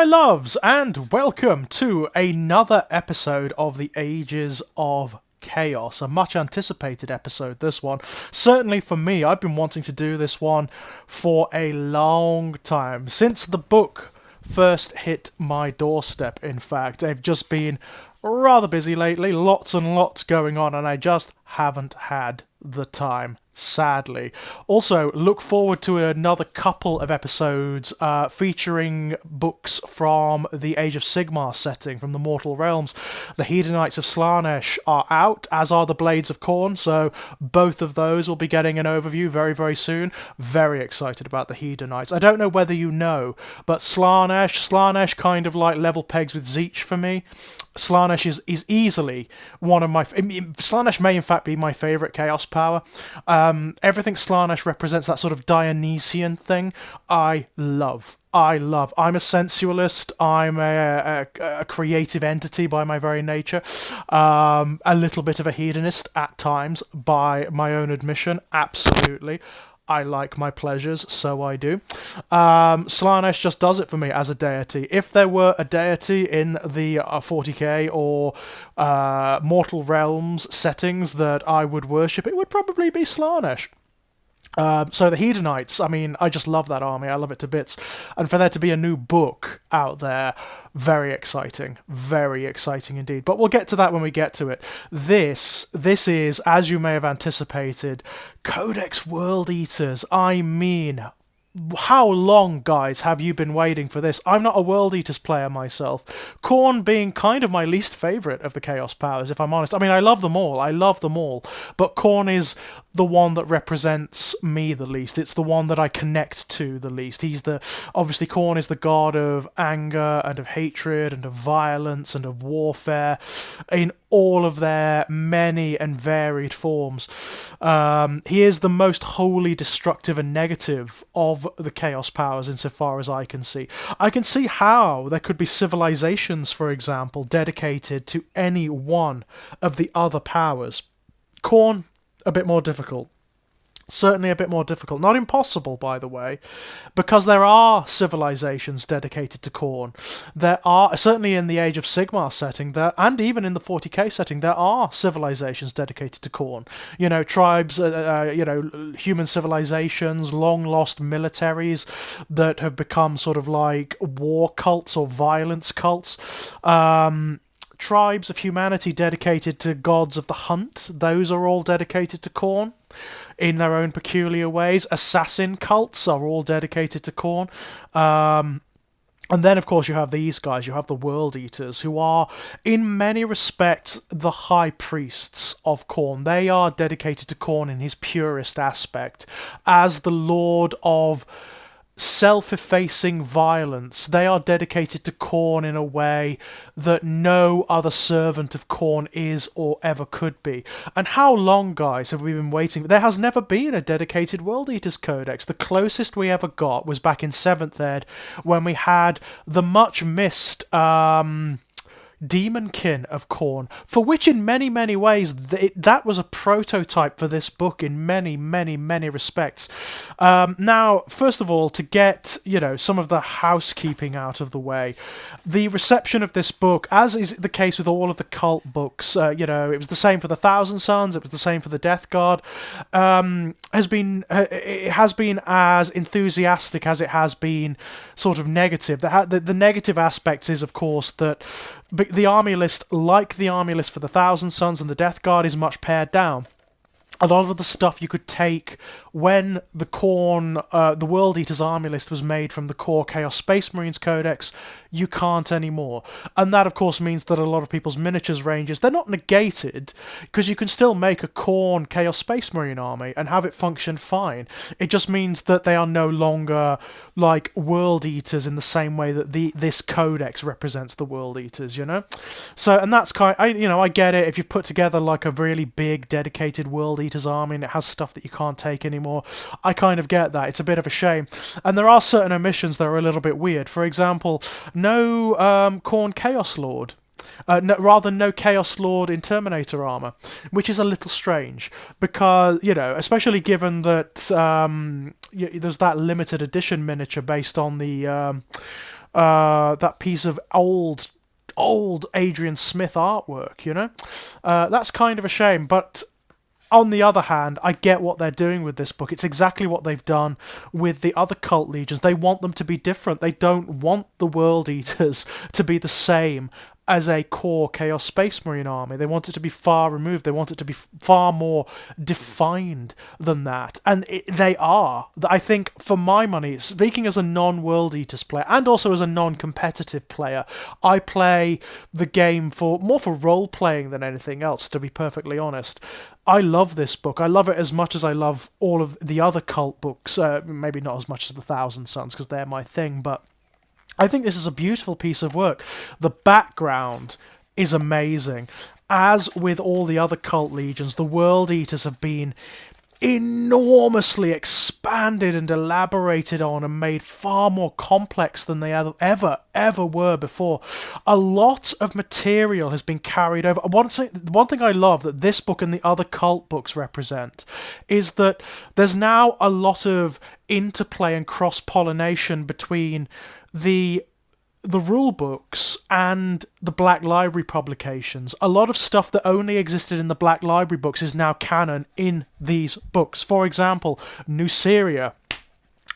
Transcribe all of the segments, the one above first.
my loves, and welcome to another episode of the Ages of Chaos. A much anticipated episode, this one. Certainly for me, I've been wanting to do this one for a long time. Since the book first hit my doorstep, in fact. I've just been rather busy lately, lots and lots going on, and I just haven't had the time, sadly. Also, look forward to another couple of episodes featuring books from the Age of Sigmar setting, from the Mortal Realms. The Hedonites of Slaanesh are out, as are the Blades of Khorne, so both of those will be getting an overview very, very soon. Very excited about the Hedonites. I don't know whether you know, but Slaanesh kind of like level pegs with Tzeentch for me. Slaanesh is easily one of my... Slaanesh may in fact be my favourite Chaos power. Everything Slaanesh represents, that sort of Dionysian thing, I love. I'm a sensualist. I'm a creative entity by my very nature. A little bit of a hedonist at times, by my own admission. Absolutely. I like my pleasures, so I do. Slaanesh just does it for me as a deity. If there were a deity in the 40k or Mortal Realms settings that I would worship, it would probably be Slaanesh. So the Hedonites, I mean, I just love that army. I love it to bits. And for there to be a new book out there, very exciting indeed. But we'll get to that when we get to it. This is, as you may have anticipated, Codex World Eaters. I mean, how long, guys, have you been waiting for this? I'm not a World Eaters player myself. Khorne being kind of my least favourite of the Chaos powers, if I'm honest. I mean, I love them all. But Khorne is the one that represents me the least. It's the one that I connect to the least. Obviously, Khorne is the god of anger and of hatred and of violence and of warfare in all of their many and varied forms. He is the most wholly destructive and negative of the Chaos powers insofar as I can see. I can see how there could be civilizations, for example, dedicated to any one of the other powers. Khorne, a bit more difficult. Certainly a bit more difficult. Not impossible, by the way, because there are civilizations dedicated to Khorne. There are, certainly in the Age of Sigmar setting, and even in the 40k setting, there are civilizations dedicated to Khorne. You know, tribes, human civilizations, long-lost militaries that have become sort of like war cults or violence cults. Tribes of humanity dedicated to gods of the hunt. Those are all dedicated to Khorne in their own peculiar ways. Assassin cults are all dedicated to Khorne. And then, of course, you have these guys. You have the World Eaters, who are, in many respects, the high priests of Khorne. They are dedicated to Khorne in his purest aspect, as the lord of self-effacing violence. They are dedicated to Khorne in a way that no other servant of Khorne is or ever could be. And how long, guys, have we been waiting? There has never been a dedicated World Eaters Codex. The closest we ever got was back in 7th Ed, when we had the much-missed Demonkin of Khorne, for which in many, many ways that was a prototype for this book in many, many, many respects. Now, first of all, to get, some of the housekeeping out of the way, the reception of this book, as is the case with all of the cult books, it was the same for the Thousand Sons, it was the same for the Death Guard, it has been as enthusiastic as it has been sort of negative. The negative aspects is, of course, that the army list, like the army list for the Thousand Sons and the Death Guard, is much pared down. A lot of the stuff you could take when the Khorne, the World Eaters army list was made from the core Chaos Space Marines Codex, you can't anymore. And that, of course, means that a lot of people's miniatures ranges, they're not negated, because you can still make a Khorne Chaos Space Marine army and have it function fine. It just means that they are no longer like World Eaters in the same way that this Codex represents the World Eaters, So, and that's I get it. If you've put together like a really big, dedicated World Eaters army and it has stuff that you can't take anymore, I kind of get that. It's a bit of a shame. And there are certain omissions that are a little bit weird. For example, no Khorne Chaos Lord. No Chaos Lord in Terminator armor, which is a little strange because, especially given that there's that limited edition miniature based on the that piece of old Adrian Smith artwork, you know? That's kind of a shame, but on the other hand, I get what they're doing with this book. It's exactly what they've done with the other cult legions. They want them to be different. They don't want the World Eaters to be the same as a core Chaos Space Marine army. They want it to be far removed. They want it to be far more defined than that. And they are. I think, for my money, speaking as a non-World Eaters player, and also as a non-competitive player, I play the game more for role-playing than anything else, to be perfectly honest. I love this book. I love it as much as I love all of the other cult books. Maybe not as much as the Thousand Suns, because they're my thing, but I think this is a beautiful piece of work. The background is amazing. As with all the other cult legions, the World Eaters have been enormously expanded and elaborated on and made far more complex than they ever were before. A lot of material has been carried over. One thing I love that this book and the other cult books represent is that there's now a lot of interplay and cross-pollination between the rule books and the Black Library publications. A lot of stuff that only existed in the Black Library books is now canon in these books. For example, Nuceria,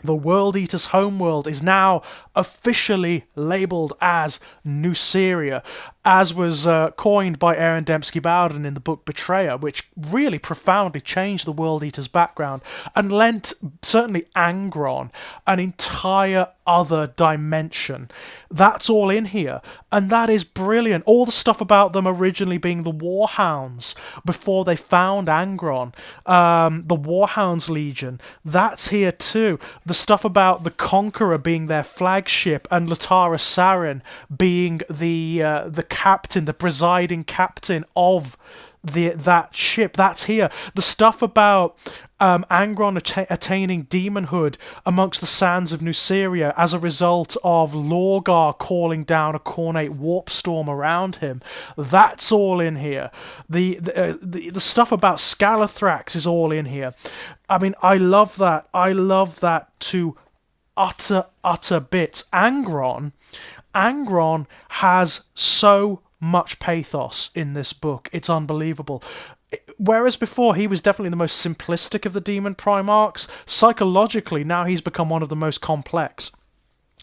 the World Eater's homeworld, is now officially labelled as Nuceria, as was coined by Aaron Dembski-Bowden in the book Betrayer, which really profoundly changed the World Eater's background and lent, certainly, Angron an entire other dimension. That's all in here, and that is brilliant. All the stuff about them originally being the Warhounds before they found Angron, the Warhounds Legion, that's here too. The stuff about the Conqueror being their flagship and Latara Sarin being the captain, the presiding captain of that ship, that's here. The stuff about Angron attaining demonhood amongst the sands of Nuceria as a result of Lorgar calling down a Cornate warp storm around him, that's all in here. The stuff about Scalathrax is all in here. I mean, I love that. I love that to utter bits. Angron has so much pathos in this book. It's unbelievable. Whereas before he was definitely the most simplistic of the Demon Primarchs, psychologically now he's become one of the most complex.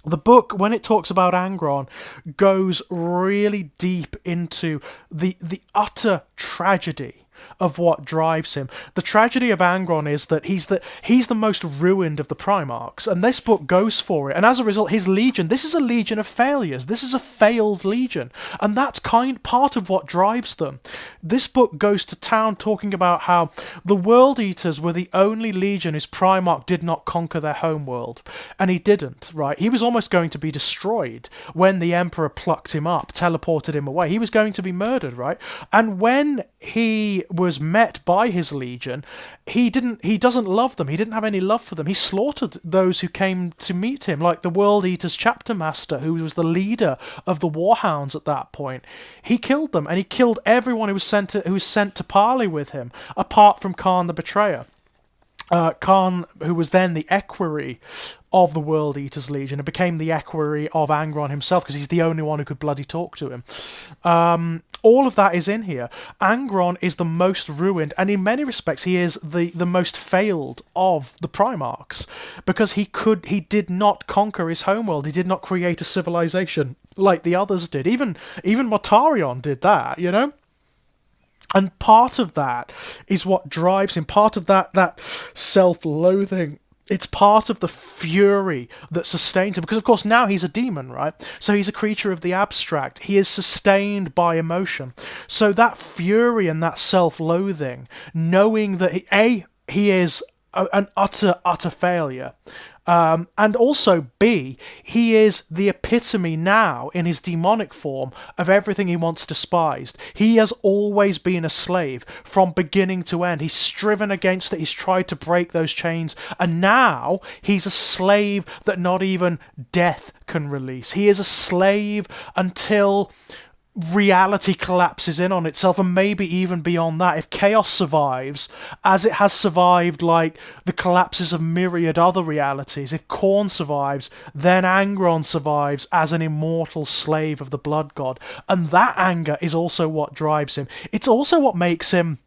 The book, when it talks about Angron, goes really deep into the utter tragedy of what drives him. The tragedy of Angron is that he's the most ruined of the Primarchs, and this book goes for it. And as a result, his legion, this is a legion of failures. This is a failed legion, and that's part of what drives them. This book goes to town talking about how the World Eaters were the only legion whose Primarch did not conquer their homeworld, and he didn't, right? He was almost going to be destroyed when the Emperor plucked him up, teleported him away. He was going to be murdered, right? And when he was met by his legion, he doesn't love them. He didn't have any love for them. He slaughtered those who came to meet him, like the World Eaters chapter master, who was the leader of the Warhounds at that point. He killed them, and he killed everyone who was sent to parley with him, apart from Khan the Betrayer. Khan, who was then the equerry of the World Eaters Legion, and became the equerry of Angron himself, because he's the only one who could bloody talk to him. All of that is in here. Angron is the most ruined, and in many respects he is the most failed of the Primarchs, because he did not conquer his homeworld. He did not create a civilization like the others did. Even Mortarion did that, you know? And part of that is what drives him, part of that self-loathing. It's part of the fury that sustains him, because of course now he's a demon, right? So he's a creature of the abstract. He is sustained by emotion. So that fury and that self-loathing, knowing that he is an utter failure, and also B, he is the epitome now in his demonic form of everything he once despised. He has always been a slave from beginning to end. He's striven against it. He's tried to break those chains, and now he's a slave that not even death can release. He is a slave until reality collapses in on itself, and maybe even beyond that, if chaos survives as it has survived like the collapses of myriad other realities, if Khorne survives, then Angron survives as an immortal slave of the blood god, and that anger is also what drives him. It's also what makes him,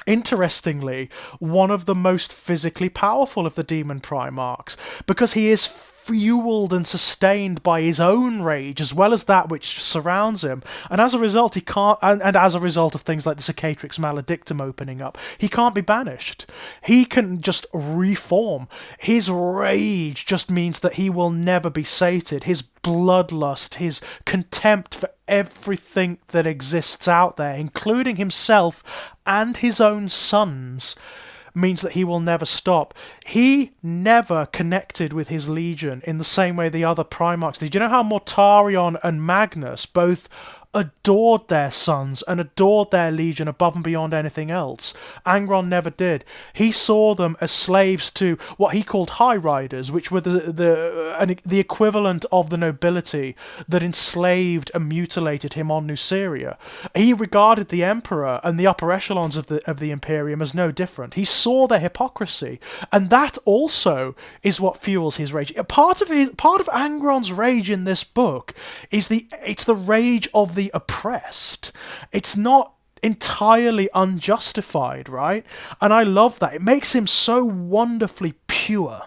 interestingly, one of the most physically powerful of the demon primarchs, because he is fueled and sustained by his own rage as well as that which surrounds him, and as a result he can't, and as a result of things like the Cicatrix Maledictum opening up, he can't be banished. He can just reform. His rage just means that he will never be sated. His bloodlust, his contempt for everything that exists out there, including himself and his own sons, means that he will never stop. He never connected with his legion in the same way the other Primarchs did. You know how Mortarion and Magnus both adored their sons and adored their legion above and beyond anything else? Angron never did. He saw them as slaves to what he called High Riders, which were the equivalent of the nobility that enslaved and mutilated him on Nuceria. He regarded the Emperor and the upper echelons of the Imperium as no different. He saw their hypocrisy, and that also is what fuels his rage. Part of Angron's rage in this book is it's the rage of the oppressed. It's not entirely unjustified, right? And I love that. It makes him so wonderfully pure.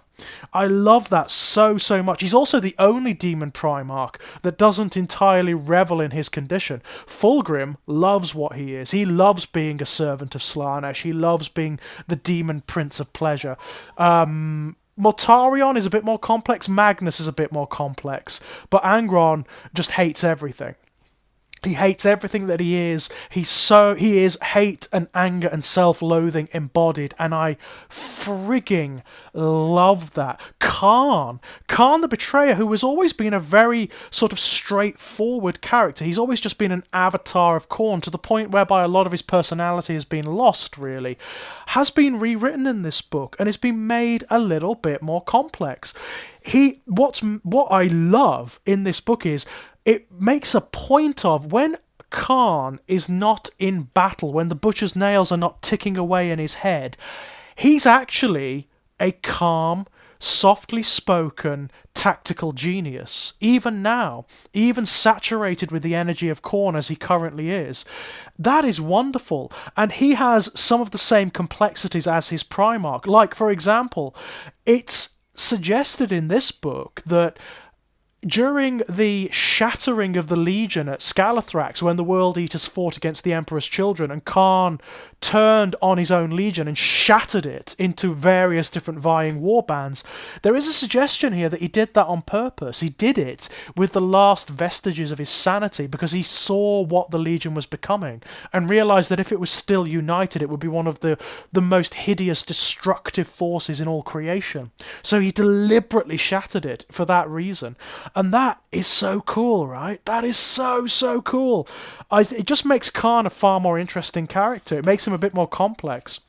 I love that so much. He's also the only demon Primarch that doesn't entirely revel in his condition. Fulgrim loves what he is. He loves being a servant of Slaanesh. He loves being the demon prince of pleasure. Mortarion is a bit more complex. Magnus is a bit more complex. But Angron just hates everything. He hates everything that he is. He is hate and anger and self-loathing embodied, and I frigging love that. Kharn the Betrayer, who has always been a very sort of straightforward character. He's always just been an avatar of Khorne, to the point whereby a lot of his personality has been lost, really, has been rewritten in this book, and it's been made a little bit more complex. What I love in this book is it makes a point of, when Kharn is not in battle, when the butcher's nails are not ticking away in his head, he's actually a calm, softly spoken, tactical genius. Even now, even saturated with the energy of Khorne as he currently is. That is wonderful. And he has some of the same complexities as his Primarch. Like, for example, it's suggested in this book that during the shattering of the Legion at Scalathrax, when the World Eaters fought against the Emperor's children, and Kharn turned on his own Legion and shattered it into various different vying warbands, there is a suggestion here that he did that on purpose. He did it with the last vestiges of his sanity, because he saw what the Legion was becoming, and realised that if it was still united, it would be one of the most hideous, destructive forces in all creation. So he deliberately shattered it for that reason. And that is so cool, right? That is so cool. It just makes Kharn a far more interesting character. It makes him a bit more complex.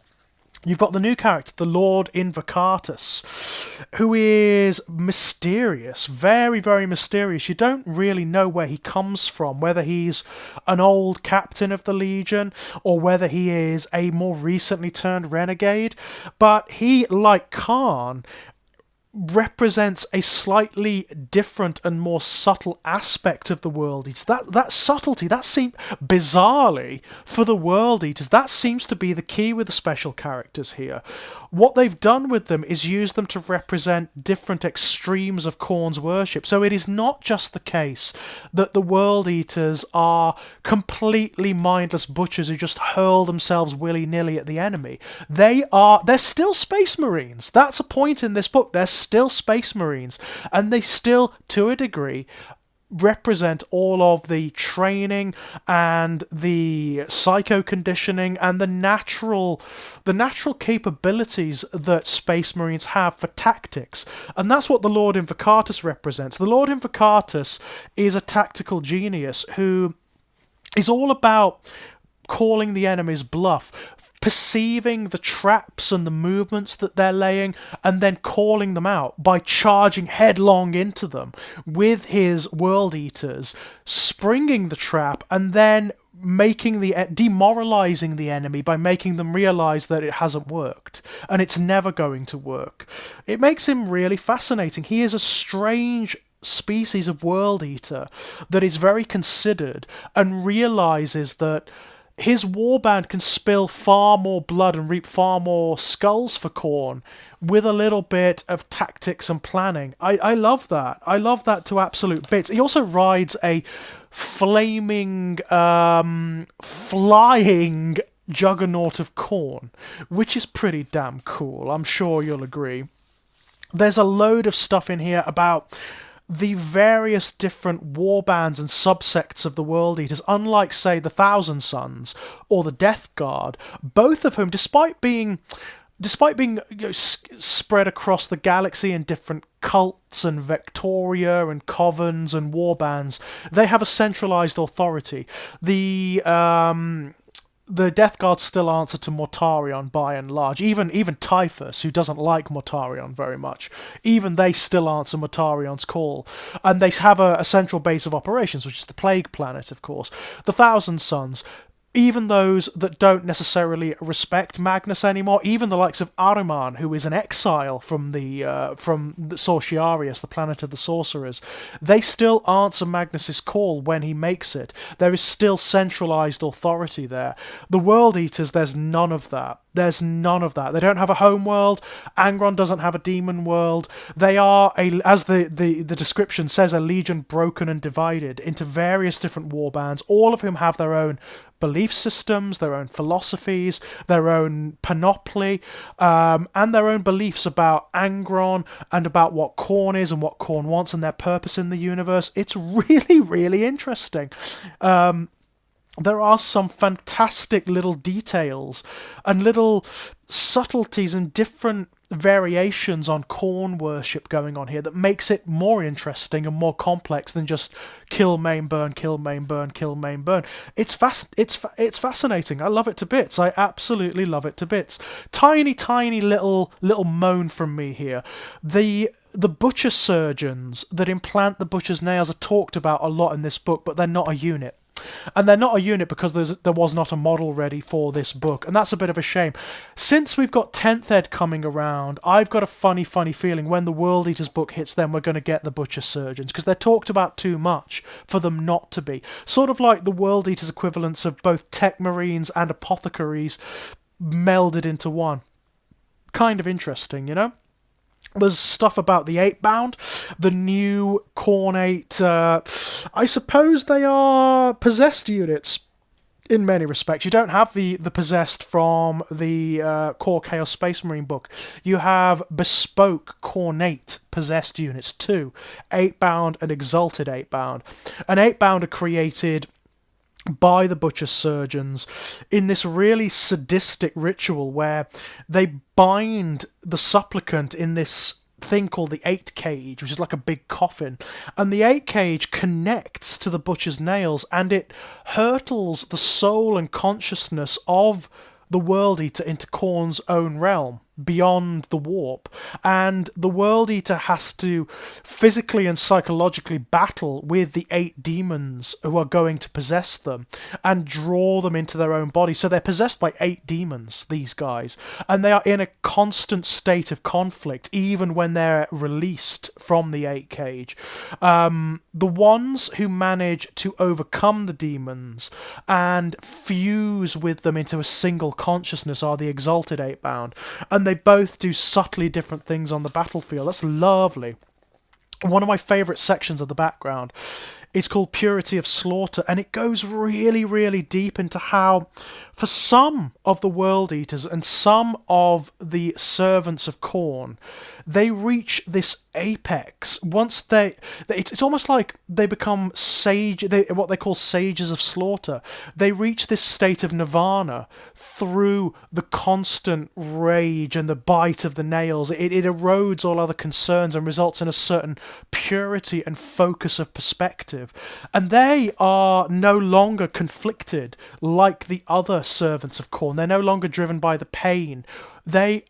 You've got the new character, the Lord Invocatus, who is mysterious, very mysterious. You don't really know where he comes from, whether he's an old captain of the Legion or whether he is a more recently turned renegade. But he, like Kharn, represents a slightly different and more subtle aspect of the World Eaters. That subtlety, that seems, bizarrely, for the World Eaters, that seems to be the key with the special characters here. What they've done with them is use them to represent different extremes of Khorne's worship. So it is not just the case that the World Eaters are completely mindless butchers who just hurl themselves willy-nilly at the enemy. They're still Space Marines. That's a point in this book. They're still Space Marines, and they still, to a degree, represent all of the training and the psycho-conditioning and the natural capabilities that Space Marines have for tactics. And that's what the Lord Invocatus represents. The Lord Invocatus is a tactical genius who is all about calling the enemy's bluff, perceiving the traps and the movements that they're laying, and then calling them out by charging headlong into them with his World Eaters, springing the trap, and then demoralizing the enemy by making them realize that it hasn't worked and it's never going to work. It makes him really fascinating. He is a strange species of World Eater that is very considered and realizes that his warband can spill far more blood and reap far more skulls for Khorne with a little bit of tactics and planning. I love that. I love that to absolute bits. He also rides a flaming, flying juggernaut of Khorne, which is pretty damn cool. I'm sure you'll agree. There's a load of stuff in here about the various different warbands and subsects of the World Eaters, unlike, say, the Thousand Sons or the Death Guard, both of whom, despite being spread across the galaxy in different cults and Vectoria and covens and warbands, they have a centralized authority. The Death Guard still answer to Mortarion by and large. Even Typhus, who doesn't like Mortarion very much, even they still answer Mortarion's call. And they have a central base of operations, which is the Plague Planet, of course. The Thousand Sons, even those that don't necessarily respect Magnus anymore, even the likes of Ahriman, who is an exile from the Sorciarius, the planet of the sorcerers, they still answer Magnus's call when he makes it. There is still centralized authority there. The World Eaters, there's none of that. There's none of that. They don't have a home world. Angron doesn't have a demon world. They are, as the description says, a legion broken and divided into various different warbands, all of whom have their own belief systems, their own philosophies, their own panoply, and their own beliefs about Angron and about what Khorne is and what Khorne wants and their purpose in the universe. It's really, really interesting. There are some fantastic little details and little subtleties and different variations on Khorne worship going on here that makes it more interesting and more complex than just kill, main, burn, kill, main, burn, kill, main, burn. It's fascinating. I love it to bits. I absolutely love it to bits. Tiny little moan from me here. The butcher surgeons that implant the butcher's nails are talked about a lot in this book, but they're not a unit. And they're not a unit because there was not a model ready for this book, and that's a bit of a shame. Since we've got 10th ed coming around, I've got a funny feeling when the World Eaters book hits them, we're going to get the butcher surgeons, because they're talked about too much for them not to be. Sort of like the World Eaters equivalents of both tech marines and apothecaries melded into one. Kind of interesting, you know? There's stuff about the 8-bound, the new Khorne 8. I suppose they are possessed units in many respects. You don't have the possessed from the Core Chaos Space Marine book. You have bespoke Khorne 8 possessed units too. 8-bound and Exalted 8-bound. An 8-bound are created by the butcher surgeons in this really sadistic ritual where they bind the supplicant in this thing called the 8 cage, which is like a big coffin, and the 8 cage connects to the butcher's nails and it hurtles the soul and consciousness of the World Eater into Khorne's own realm, beyond the warp, and the World Eater has to physically and psychologically battle with the 8 demons who are going to possess them and draw them into their own body. So they're possessed by 8 demons, these guys, and they are in a constant state of conflict even when they're released from the 8 cage. The ones who manage to overcome the demons and fuse with them into a single consciousness are the Exalted 8-bound, and they both do subtly different things on the battlefield. That's lovely. One of my favourite sections of the background is called Purity of Slaughter, and it goes really, really deep into how, for some of the World Eaters and some of the servants of Khorne, they reach this apex once it's almost like they become what they call sages of slaughter. They reach this state of nirvana through the constant rage and the bite of the nails. It erodes all other concerns and results in a certain purity and focus of perspective. And they are no longer conflicted like the other servants of Khorne. They're no longer driven by the pain. They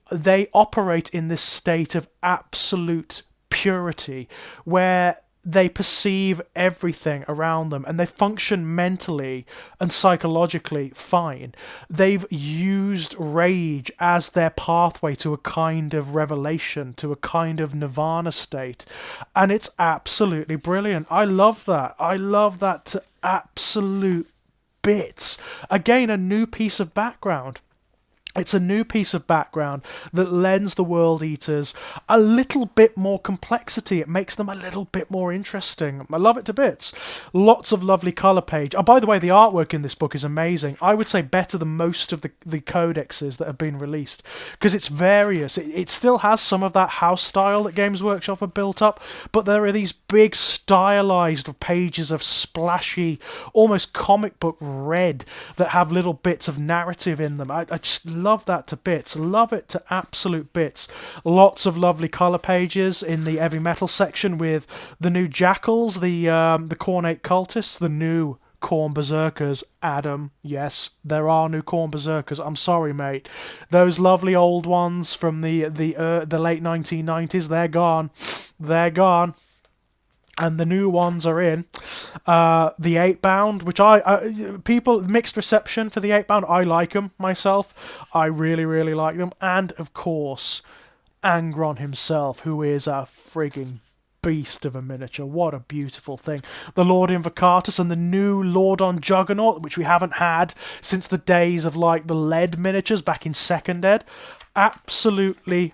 operate in this state of absolute purity where they perceive everything around them and they function mentally and psychologically fine. They've used rage as their pathway to a kind of revelation, to a kind of nirvana state. And it's absolutely brilliant. I love that. I love that to absolute bits. Again, a new piece of background. It's a new piece of background that lends the World Eaters a little bit more complexity. It makes them a little bit more interesting. I love it to bits. Lots of lovely colour page. Oh, by the way, the artwork in this book is amazing. I would say better than most of the codexes that have been released because it's various. It still has some of that house style that Games Workshop have built up, but there are these big stylised pages of splashy, almost comic book red that have little bits of narrative in them. I just love that to bits. Love it to absolute bits. Lots of lovely colour pages in the heavy metal section with the new jackals, the Khornate cultists, the new Khorne berserkers. Adam, yes, there are new Khorne berserkers. I'm sorry, mate. Those lovely old ones from the late 1990s, they're gone. They're gone. And the new ones are in. The 8-bound, which people, mixed reception for the 8-bound. I like them myself. I really, really like them. And, of course, Angron himself, who is a frigging beast of a miniature. What a beautiful thing. The Lord Invocatus and the new Lord on Juggernaut, which we haven't had since the days of, like, the lead miniatures back in 2nd Ed. Absolutely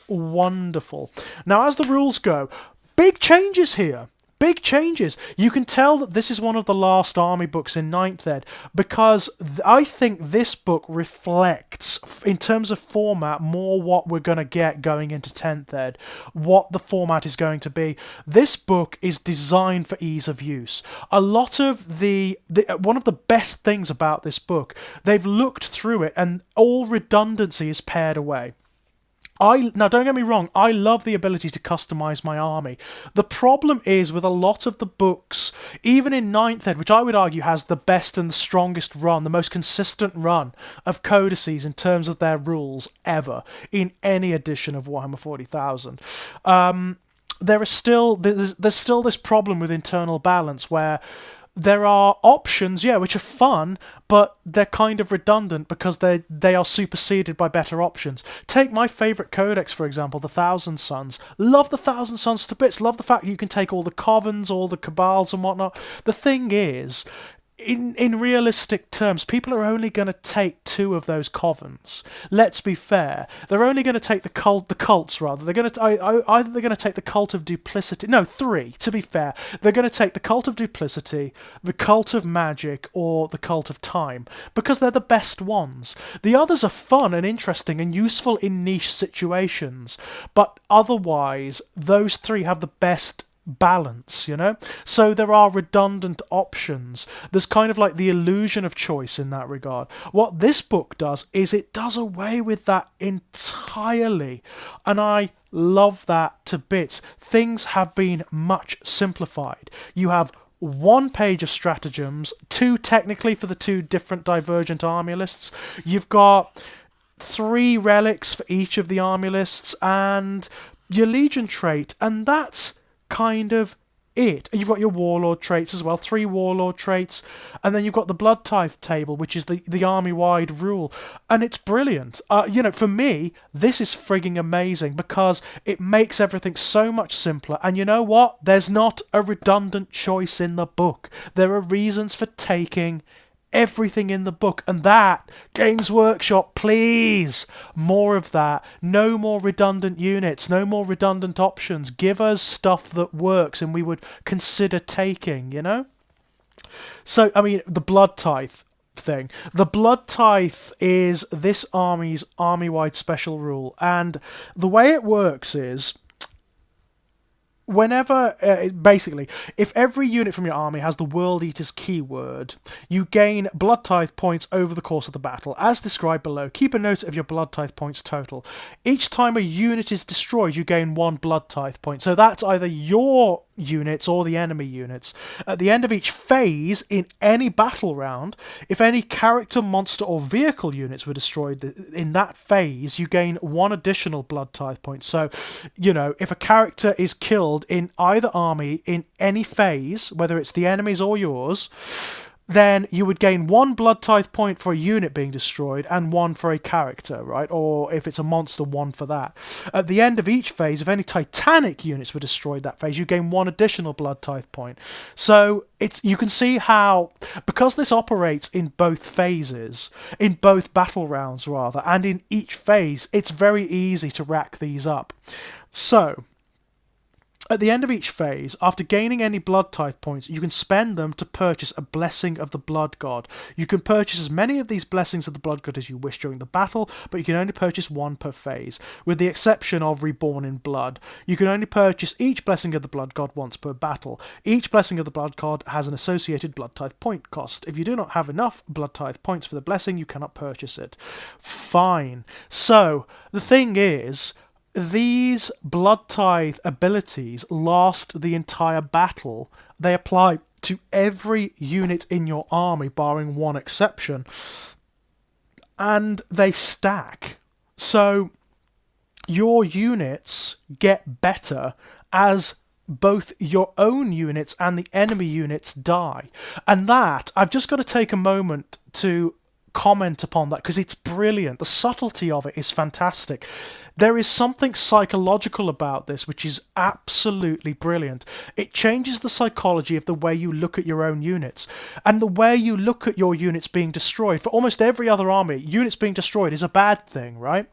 wonderful. Now, as the rules go, big changes here. Big changes. You can tell that this is one of the last army books in 9th Ed because I think this book reflects, in terms of format, more what we're going to get going into 10th Ed, what the format is going to be. This book is designed for ease of use. A lot of one of the best things about this book, they've looked through it and all redundancy is pared away. Now, don't get me wrong, I love the ability to customise my army. The problem is with a lot of the books, even in 9th Ed, which I would argue has the best and the strongest run, the most consistent run of codices in terms of their rules ever, in any edition of Warhammer 40,000. There's still this problem with internal balance where there are options, which are fun, but they're kind of redundant because they are superseded by better options. Take my favourite codex, for example, the Thousand Sons. Love the Thousand Sons to bits. Love the fact that you can take all the Covens, all the Cabals and whatnot. The thing is, in realistic terms, people are only going to take 2 of those Covens. Let's be fair. They're only going to take the cults rather. They're going to either they're going to take the Cult of Duplicity. No, 3. To be fair, they're going to take the Cult of Duplicity, the Cult of Magic, or the Cult of Time because they're the best ones. The others are fun and interesting and useful in niche situations, but otherwise, those 3 have the best balance, so there are redundant options. There's kind of like the illusion of choice in that regard. What this book does is it does away with that entirely, and I love that to bits. Things have been much simplified. You have 1 page of stratagems, 2 technically for the 2 different divergent army lists. You've got 3 relics for each of the army lists and your legion trait, and that's kind of it. And you've got your warlord traits as well, 3 warlord traits, and then you've got the blood tithe table, which is the army-wide rule, and it's brilliant. For me, this is frigging amazing because it makes everything so much simpler, and you know what? There's not a redundant choice in the book. There are reasons for taking everything in the book, and that, Games Workshop, please, more of that. No more redundant units, no more redundant options. Give us stuff that works and we would consider taking, So, I mean, the blood tithe thing. The blood tithe is this army's army-wide special rule, and the way it works is whenever, basically, if every unit from your army has the World Eater's keyword, you gain blood tithe points over the course of the battle. As described below, keep a note of your blood tithe points total. Each time a unit is destroyed, you gain 1 blood tithe point. So that's either your units or the enemy units. At the end of each phase in any battle round, if any character, monster, or vehicle units were destroyed in that phase, you gain 1 additional blood tithe point. So, if a character is killed in either army in any phase, whether it's the enemy's or yours, then you would gain 1 blood tithe point for a unit being destroyed and 1 for a character, right? Or if it's a monster, 1 for that. At the end of each phase, if any titanic units were destroyed that phase, you gain 1 additional blood tithe point. So you can see how, because this operates in both phases, in both battle rounds rather, and in each phase, it's very easy to rack these up. So at the end of each phase, after gaining any blood tithe points, you can spend them to purchase a blessing of the blood god. You can purchase as many of these blessings of the blood god as you wish during the battle, but you can only purchase 1 per phase, with the exception of Reborn in Blood. You can only purchase each blessing of the blood god once per battle. Each blessing of the blood god has an associated blood tithe point cost. If you do not have enough blood tithe points for the blessing, you cannot purchase it. Fine. So, the thing is, these blood tithe abilities last the entire battle. They apply to every unit in your army, barring 1 exception. And they stack. So your units get better as both your own units and the enemy units die. And that, I've just got to take a moment to comment upon that because it's brilliant. The subtlety of it is fantastic. There is something psychological about this which is absolutely brilliant. It changes the psychology of the way you look at your own units and the way you look at your units being destroyed. For almost every other army, units being destroyed is a bad thing, right?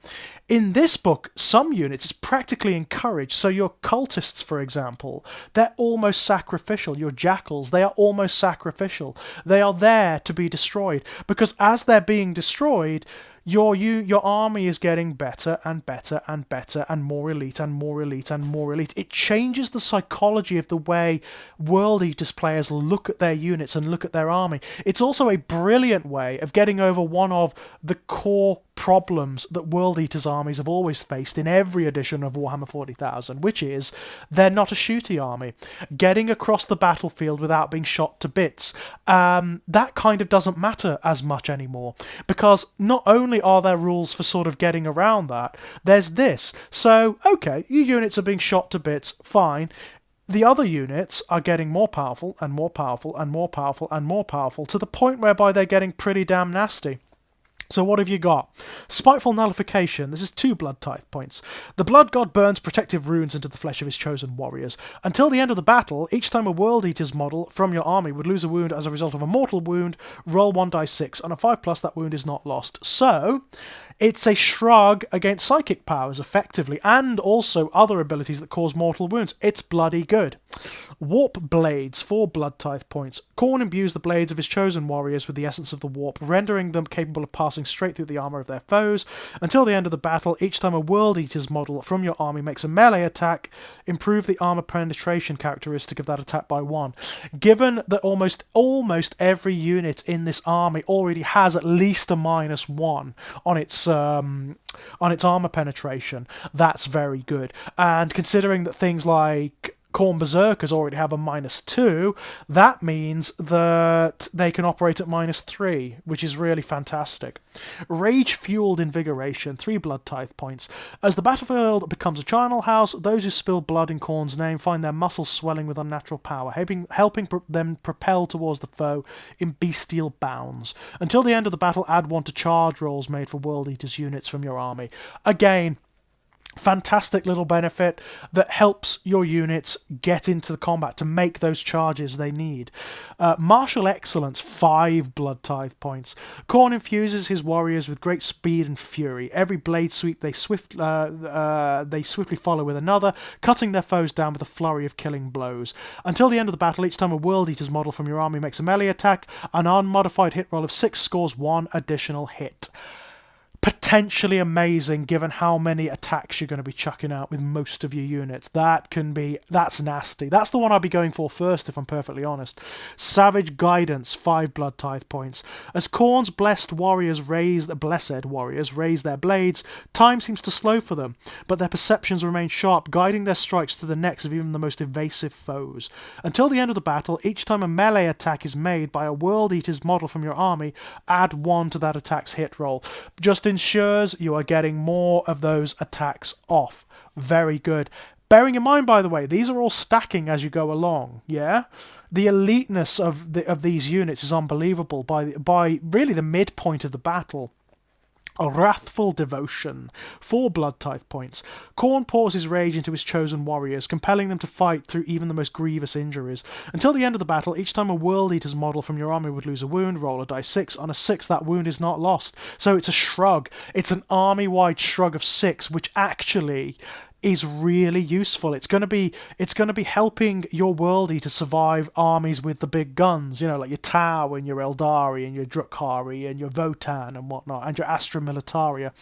In this book, some units is practically encouraged. So your cultists, for example, they're almost sacrificial. Your jackals, they are almost sacrificial. They are there to be destroyed because as they're being destroyed, your army is getting better and better and better and more elite and more elite and more elite. It changes the psychology of the way World Eaters players look at their units and look at their army. It's also a brilliant way of getting over one of the core problems that World Eaters armies have always faced in every edition of Warhammer 40,000, which is they're not a shooty army. Getting across the battlefield without being shot to bits, that kind of doesn't matter as much anymore, because not only are there rules for sort of getting around that, there's this. So, okay, your units are being shot to bits, fine. The other units are getting more powerful and more powerful and more powerful and more powerful to the point whereby they're getting pretty damn nasty. So what have you got? Spiteful Nullification. This is 2 blood tithe points. The blood god burns protective runes into the flesh of his chosen warriors. Until the end of the battle, each time a World Eaters model from your army would lose a wound as a result of a mortal wound, roll 1d6. On a 5+, that wound is not lost. So it's a shrug against psychic powers, effectively, and also other abilities that cause mortal wounds. It's bloody good. Warp Blades, 4 blood tithe points. Khorne imbues the blades of his chosen warriors with the essence of the warp, rendering them capable of passing straight through the armour of their foes. Until the end of the battle, each time a World Eaters model from your army makes a melee attack, improve the armour penetration characteristic of that attack by 1. Given that almost every unit in this army already has at least a -1 on its armour penetration, that's very good. And considering that things like Khorne Berserkers already have a -2, that means that they can operate at -3, which is really fantastic. Rage-Fueled Invigoration, 3 blood tithe points. As the battlefield becomes a charnel house, those who spill blood in Khorne's name find their muscles swelling with unnatural power, helping them propel towards the foe in bestial bounds. Until the end of the battle, add 1 to charge rolls made for World Eaters units from your army. Again, fantastic little benefit that helps your units get into the combat to make those charges they need. Martial Excellence, 5 blood tithe points. Khorne infuses his warriors with great speed and fury. Every blade sweep they swiftly follow with another, cutting their foes down with a flurry of killing blows. Until the end of the battle, each time a World Eaters model from your army makes a melee attack, an unmodified hit roll of 6 scores 1 additional hit. potentially amazing given how many attacks you're going to be chucking out with most of your units. That's nasty. That's the one I'd be going for first, if I'm perfectly honest. Savage Guidance, 5 blood tithe points. As Khorne's blessed warriors raise their blades, time seems to slow for them, but their perceptions remain sharp, guiding their strikes to the necks of even the most evasive foes. Until the end of the battle, each time a melee attack is made by a World Eater's model from your army, add 1 to that attack's hit roll. Just ensures you are getting more of those attacks off. Very good. Bearing in mind, by the way, these are all stacking as you go along, yeah? The eliteness of these units is unbelievable by really the midpoint of the battle. A Wrathful Devotion, 4 blood tithe points. Khorne pours his rage into his chosen warriors, compelling them to fight through even the most grievous injuries. Until the end of the battle, each time a World Eater's model from your army would lose a wound, roll a die 6. On a 6, that wound is not lost. So it's a shrug. It's an army-wide shrug of 6, which actually is really useful. It's going to be helping your World Eater survive armies with the big guns, like your Tau and your Eldari and your Drukhari and your Votan and whatnot, and your Astra Militaria.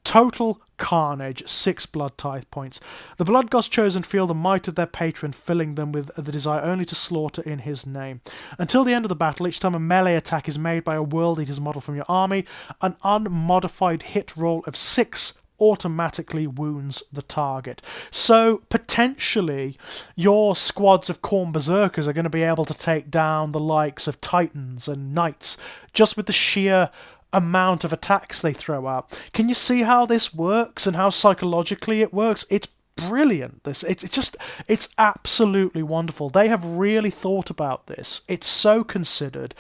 Total carnage, 6 blood tithe points. The Blood Gods chosen feel the might of their patron, filling them with the desire only to slaughter in his name. Until the end of the battle, each time a melee attack is made by a World Eater's model from your army, an unmodified hit roll of 6 automatically wounds the target. So potentially your squads of Khorne Berserkers are going to be able to take down the likes of Titans and Knights just with the sheer amount of attacks they throw out. Can you see how this works and how psychologically it works? It's brilliant. It's absolutely wonderful. They have really thought about this. It's so considered.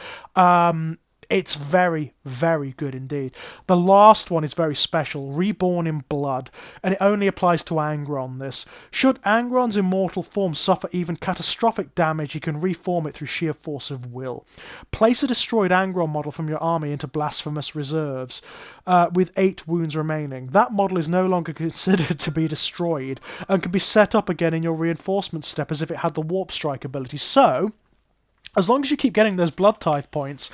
It's very, very good indeed. The last one is very special, Reborn in Blood, and it only applies to Angron, this. Should Angron's immortal form suffer even catastrophic damage, you can reform it through sheer force of will. Place a destroyed Angron model from your army into Blasphemous Reserves, with 8 wounds remaining. That model is no longer considered to be destroyed, and can be set up again in your reinforcement step as if it had the Warp Strike ability. So, as long as you keep getting those blood tithe points,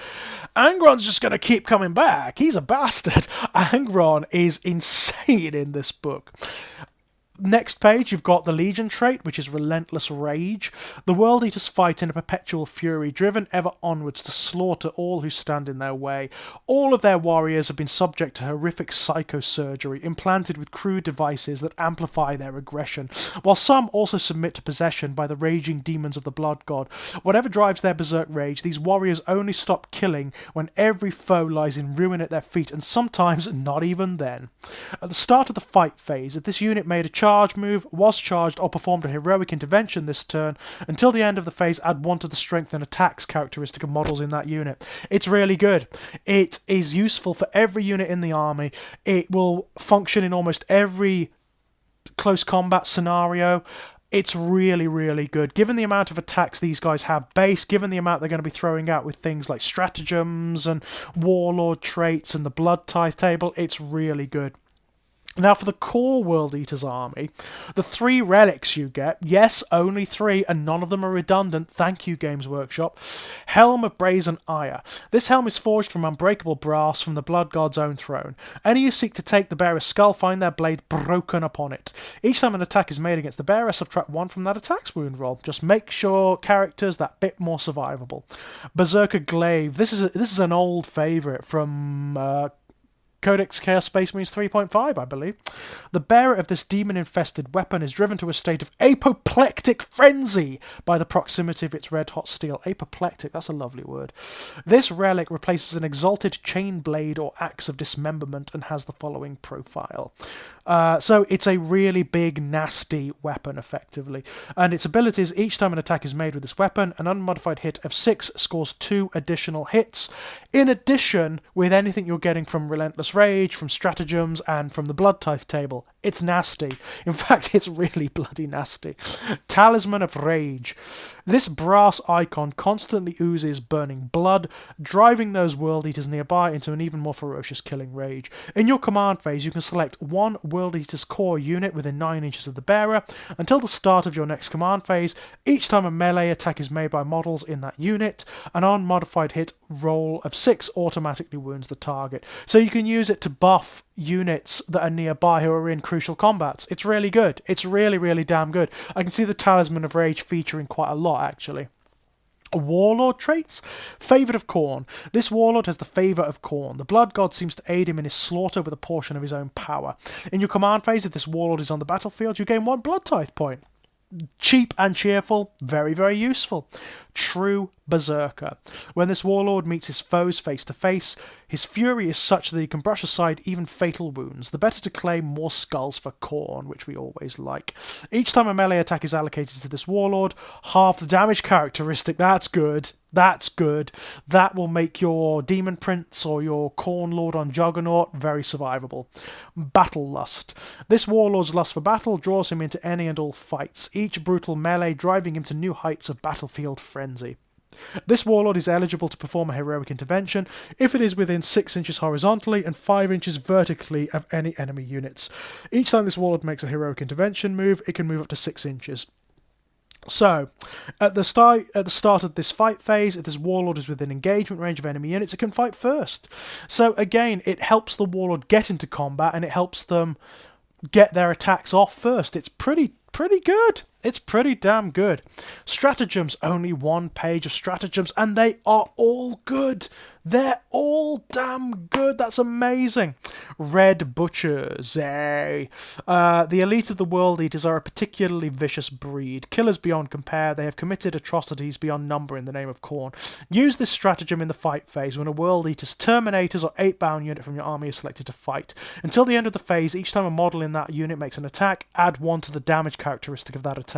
Angron's just going to keep coming back. He's a bastard. Angron is insane in this book. Next page, you've got the Legion trait, which is Relentless Rage. The World Eaters fight in a perpetual fury, driven ever onwards to slaughter all who stand in their way. All of their warriors have been subject to horrific psychosurgery, implanted with crude devices that amplify their aggression, while some also submit to possession by the raging demons of the Blood God. Whatever drives their berserk rage, these warriors only stop killing when every foe lies in ruin at their feet, and sometimes not even then. At the start of the fight phase, if this unit made a charge move, was charged, or performed a heroic intervention this turn, until the end of the phase, add 1 to the strength and attacks characteristic of models in that unit. It's really good. It is useful for every unit in the army. It will function in almost every close combat scenario. It's really, really good. Given the amount of attacks these guys have base, given the amount they're going to be throwing out with things like stratagems and warlord traits and the blood tithe table, it's really good. Now for the core World Eaters army, the 3 relics you get, yes, only 3, and none of them are redundant, thank you Games Workshop. Helm of Brazen Ire. This helm is forged from unbreakable brass from the Blood God's own throne. Any who seek to take the bearer's skull find their blade broken upon it. Each time an attack is made against the bearer, subtract 1 from that attack's wound roll. Just make sure characters that bit more survivable. Berserker Glaive. This is an old favourite from Codex Chaos Space Marines 3.5, I believe. The bearer of this demon-infested weapon is driven to a state of apoplectic frenzy by the proximity of its red-hot steel. Apoplectic, that's a lovely word. This relic replaces an exalted chain blade or axe of dismemberment and has the following profile. So it's a really big, nasty weapon, effectively. And its abilities, each time an attack is made with this weapon, an unmodified hit of 6 scores 2 additional hits. In addition, with anything you're getting from Relentless Rage, from stratagems, and from the blood tithe table, It's nasty. In fact, it's really bloody nasty. Talisman of Rage. This brass icon constantly oozes burning blood, driving those World Eaters nearby into an even more ferocious killing rage. In your command phase, you can select one World Eater's core unit within 9 inches of the bearer. Until the start of your next command phase, each time a melee attack is made by models in that unit, an unmodified hit roll of 6 automatically wounds the target. So you can use it to buff units that are nearby who are in crucial combats. It's really good. It's really, really damn good. I can see the Talisman of Rage featuring quite a lot, actually. Warlord traits. Favourite of Khorne. This warlord has the favour of Khorne. The blood god seems to aid him in his slaughter with a portion of his own power. In your command phase, if this warlord is on the battlefield, you gain 1 blood tithe point. Cheap and cheerful, very, very useful. True Berserker. When this warlord meets his foes face to face, his fury is such that he can brush aside even fatal wounds. The better to claim more skulls for Khorne, which we always like. Each time a melee attack is allocated to this warlord, half the damage characteristic. That's good. That's good. That will make your Demon Prince or your Khorne Lord on Juggernaut very survivable. Battle Lust. This warlord's lust for battle draws him into any and all fights, each brutal melee driving him to new heights of battlefield frenzy. This warlord is eligible to perform a heroic intervention if it is within 6 inches horizontally and 5 inches vertically of any enemy units. Each time this warlord makes a heroic intervention move, it can move up to 6 inches. So, at the start of this fight phase, if this warlord is within engagement range of enemy units, it can fight first. So again, it helps the warlord get into combat and it helps them get their attacks off first. It's pretty good. It's pretty damn good. Stratagems, only 1 page of stratagems, and they are all good. They're all damn good. That's amazing. Red Butchers, eh? The elite of the World Eaters are a particularly vicious breed. Killers beyond compare, they have committed atrocities beyond number in the name of Khorne. Use this stratagem in the fight phase when a World Eater's Terminators or 8-bound unit from your army is selected to fight. Until the end of the phase, each time a model in that unit makes an attack, add 1 to the damage characteristic of that attack.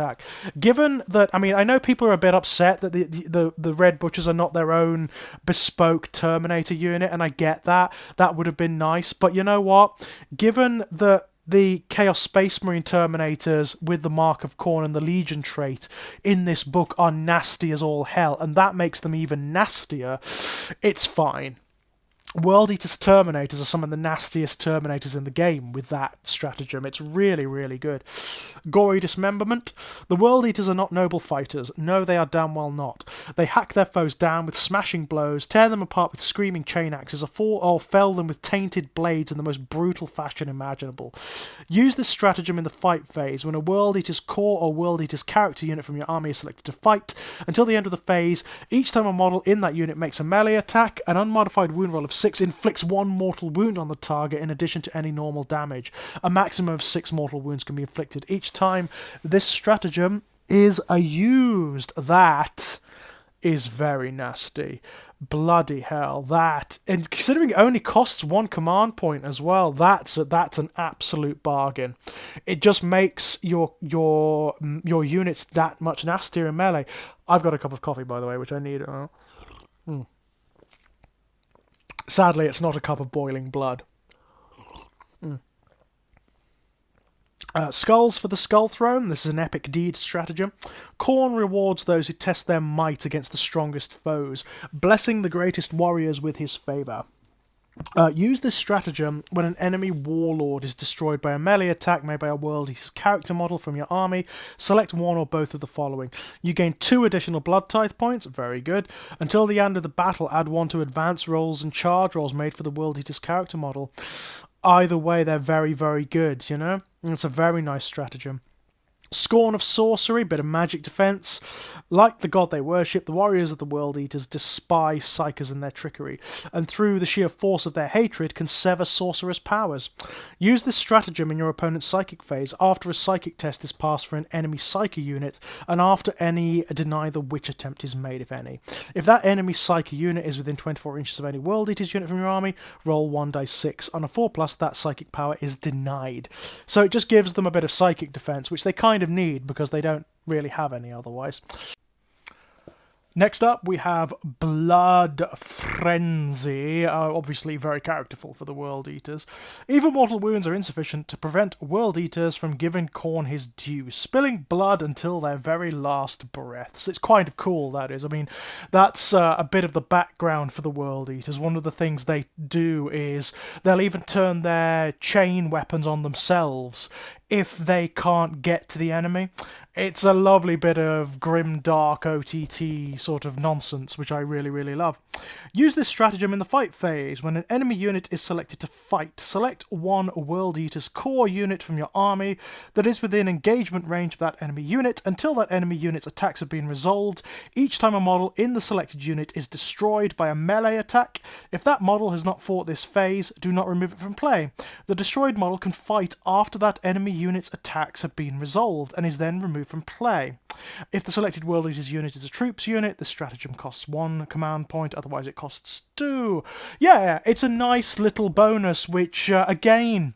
Given that, I mean, I know people are a bit upset that the Red Butchers are not their own bespoke Terminator unit, and I get that. That would have been nice, but you know what? Given that the Chaos Space Marine Terminators with the Mark of Khorne and the Legion trait in this book are nasty as all hell, and that makes them even nastier, it's fine. World Eaters Terminators are some of the nastiest Terminators in the game with that stratagem. It's really, really good. Gory Dismemberment. The World Eaters are not noble fighters. No, they are damn well not. They hack their foes down with smashing blows, tear them apart with screaming chain axes, or fell them with tainted blades in the most brutal fashion imaginable. Use this stratagem in the fight phase when a World Eater's core or World Eater's character unit from your army is selected to fight. Until the end of the phase, each time a model in that unit makes a melee attack, an unmodified wound roll of 6 inflicts 1 mortal wound on the target in addition to any normal damage. A maximum of 6 mortal wounds can be inflicted each time this stratagem is used. That is very nasty. Bloody hell, that, and considering it only costs 1 command point as well, that's an absolute bargain. It just makes your units that much nastier in melee. I've got a cup of coffee, by the way, which I need. Sadly, it's not a cup of boiling blood. Skulls for the Skull Throne. This is an epic deed stratagem. Khorne rewards those who test their might against the strongest foes, blessing the greatest warriors with his favour. Use this stratagem when an enemy warlord is destroyed by a melee attack made by a World Eater's character model from your army. Select 1 or both of the following. You gain 2 additional blood tithe points, very good. Until the end of the battle, add 1 to advance rolls and charge rolls made for the World Eater's character model. Either way, they're very, very good, you know? It's a very nice stratagem. Scorn of Sorcery, bit of magic defense. Like the god they worship, the warriors of the World Eaters despise psykers and their trickery, and through the sheer force of their hatred can sever sorcerers' powers. Use this stratagem in your opponent's psychic phase after a psychic test is passed for an enemy psyker unit, and after any deny the witch attempt is made, if any. If that enemy psyker unit is within 24 inches of any World Eaters unit from your army, roll 1d6. On a 4+, that psychic power is denied. So it just gives them a bit of psychic defense, which they kind of need because they don't really have any otherwise. Next up, we have Blood Frenzy, obviously very characterful for the World Eaters. Even mortal wounds are insufficient to prevent World Eaters from giving Khorne his due, spilling blood until their very last breaths. It's kind of cool, that is. I mean, that's a bit of the background for the World Eaters. One of the things they do is they'll even turn their chain weapons on themselves if they can't get to the enemy. It's a lovely bit of grim, dark OTT sort of nonsense, which I really, really love. Use this stratagem in the fight phase. When an enemy unit is selected to fight, select one World Eater's core unit from your army that is within engagement range of that enemy unit until that enemy unit's attacks have been resolved. Each time a model in the selected unit is destroyed by a melee attack, if that model has not fought this phase, do not remove it from play. The destroyed model can fight after that enemy unit's attacks have been resolved and is then removed from play. If the selected World Eaters unit is a troops unit, the stratagem costs 1 command point, otherwise it costs 2. Yeah, it's a nice little bonus which, again,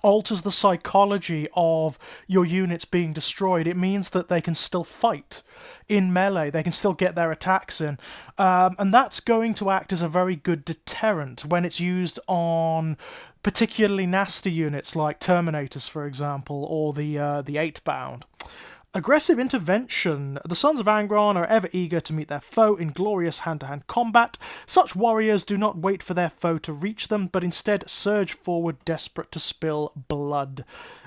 alters the psychology of your units being destroyed. It means that they can still fight in melee, they can still get their attacks in, and that's going to act as a very good deterrent when it's used on particularly nasty units like Terminators, for example, or the 8-bound. Aggressive intervention. The Sons of Angron are ever eager to meet their foe in glorious hand-to-hand combat. Such warriors do not wait for their foe to reach them, but instead surge forward desperate to spill blood.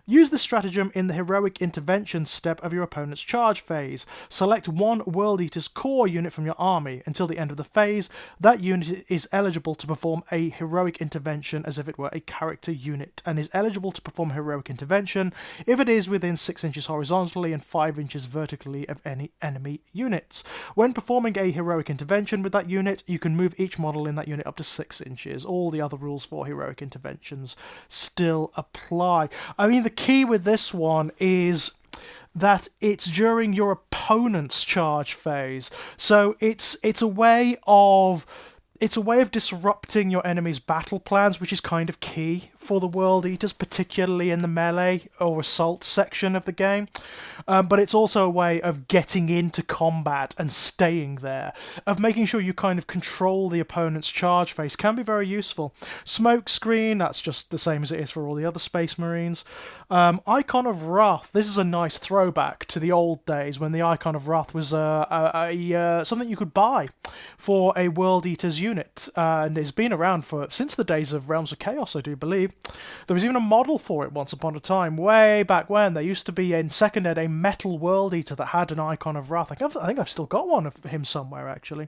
Use this stratagem in the heroic intervention step of your opponent's charge phase. Select one World Eater's core unit from your army. Until the end of the phase, that unit is eligible to perform a heroic intervention as if it were a character unit, and is eligible to perform heroic intervention if it is within 6 inches horizontally and 5 inches vertically of any enemy units. When performing a heroic intervention with that unit, you can move each model in that unit up to 6 inches. All the other rules for heroic interventions still apply. I mean, the key with this one is that it's during your opponent's charge phase. So it's a way of disrupting your enemy's battle plans, which is kind of key for the World Eaters, particularly in the melee or assault section of the game. But it's also a way of getting into combat and staying there, of making sure you kind of control the opponent's charge phase. Can be very useful. Smoke screen, that's just the same as it is for all the other Space Marines. Icon of Wrath, this is a nice throwback to the old days when the Icon of Wrath was something you could buy for a World Eater's unit, and it's been around since the days of Realms of Chaos, I do believe. There was even a model for it once upon a time, way back when. There used to be in 2nd Ed a metal World Eater that had an Icon of Wrath. I think I've still got one of him somewhere, actually.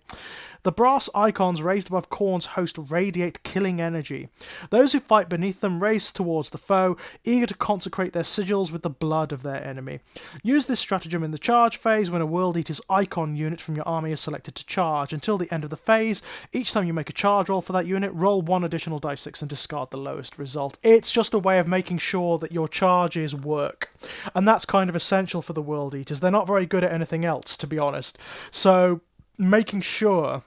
The brass icons raised above Khorne's host radiate killing energy. Those who fight beneath them race towards the foe, eager to consecrate their sigils with the blood of their enemy. Use this stratagem in the charge phase when a World Eater's icon unit from your army is selected to charge. Until the end of the phase, each time you make a charge roll for that unit, roll 1 additional die 6 and discard the lowest result. It's just a way of making sure that your charges work. And that's kind of essential for the World Eaters. They're not very good at anything else, to be honest. So making sure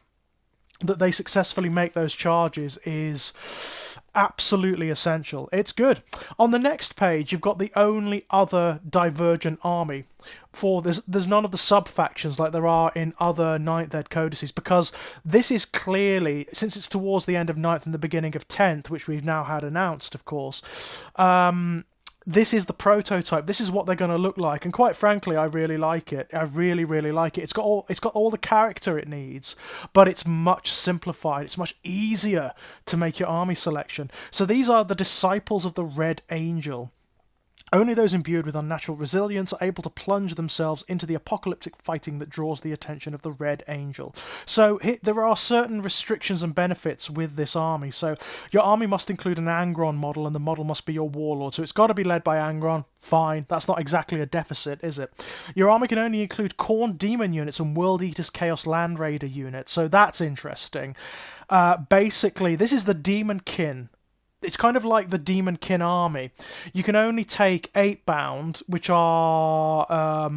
that they successfully make those charges is absolutely essential. It's good. On the next page, you've got the only other divergent army. There's none of the sub-factions like there are in other 9th Ed codices, because this is clearly, since it's towards the end of 9th and the beginning of 10th, which we've now had announced, of course, this is the prototype. This is what they're going to look like, and quite frankly, I really like it. I really, really like it. It's got all the character it needs, but it's much simplified. It's much easier to make your army selection. So these are the disciples of the Red Angel. Only those imbued with unnatural resilience are able to plunge themselves into the apocalyptic fighting that draws the attention of the Red Angel. So there are certain restrictions and benefits with this army. So your army must include an Angron model, and the model must be your warlord. So it's got to be led by Angron. Fine, that's not exactly a deficit, is it? Your army can only include Khorne Demon units and World Eater's Chaos Land Raider units. So that's interesting. Basically, this is the Demon Kin. It's kind of like the Demon Kin army. You can only take 8-bound, which are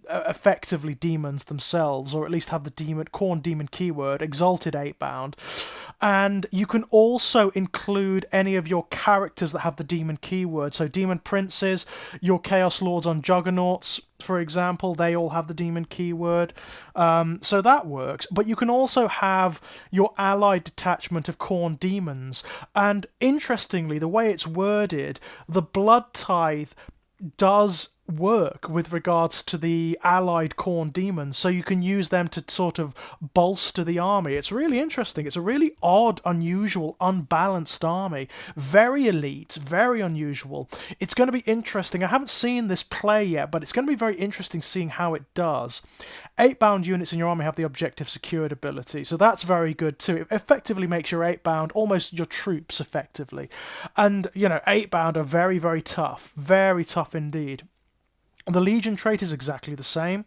effectively demons themselves, or at least have the Khorne Demon keyword, Exalted 8-bound. And you can also include any of your characters that have the Demon keyword. So Demon Princes, your Chaos Lords on Juggernauts, for example, they all have the demon keyword, so that works. But you can also have your allied detachment of Khorne demons, and interestingly, the way it's worded, the Blood Tithe does work with regards to the allied Khorne demons, so you can use them to sort of bolster the army. It's really interesting. It's a really odd, unusual, unbalanced army. Very elite, very unusual. It's going to be interesting. I haven't seen this play yet, but it's going to be very interesting seeing how it does. 8-bound units in your army have the objective secured ability, so that's very good too. It effectively makes your 8-bound almost your troops, effectively. And, 8-bound are very, very tough indeed. The Legion trait is exactly the same.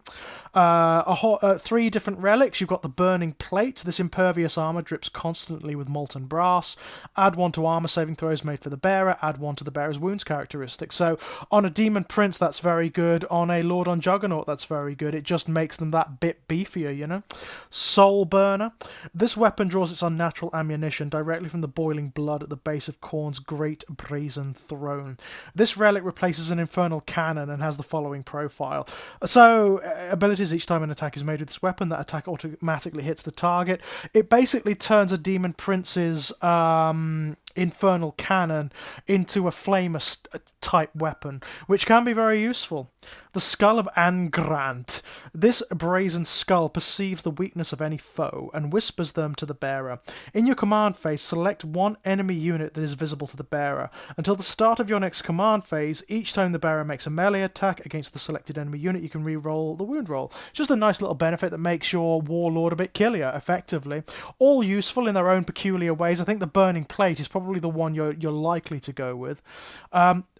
3 different relics. You've got the Burning Plate. This impervious armor drips constantly with molten brass. Add 1 to armor saving throws made for the bearer. Add 1 to the bearer's wounds characteristic. So on a Demon Prince, that's very good. On a Lord on Juggernaut, that's very good. It just makes them that bit beefier, Soul Burner. This weapon draws its unnatural ammunition directly from the boiling blood at the base of Khorne's great brazen throne. This relic replaces an infernal cannon and has the following profile. So, abilities: each time an attack is made with this weapon, that attack automatically hits the target. It basically turns a Demon Prince's infernal cannon into a flamer type weapon, which can be very useful. The Skull of Angrant. This brazen skull perceives the weakness of any foe and whispers them to the bearer. In your command phase, select 1 enemy unit that is visible to the bearer. Until the start of your next command phase, each time the bearer makes a melee attack against the selected enemy unit, you can re-roll the wound roll. Just a nice little benefit that makes your warlord a bit killier, effectively. All useful in their own peculiar ways. I think the Burning Plate is probably the one you're likely to go with.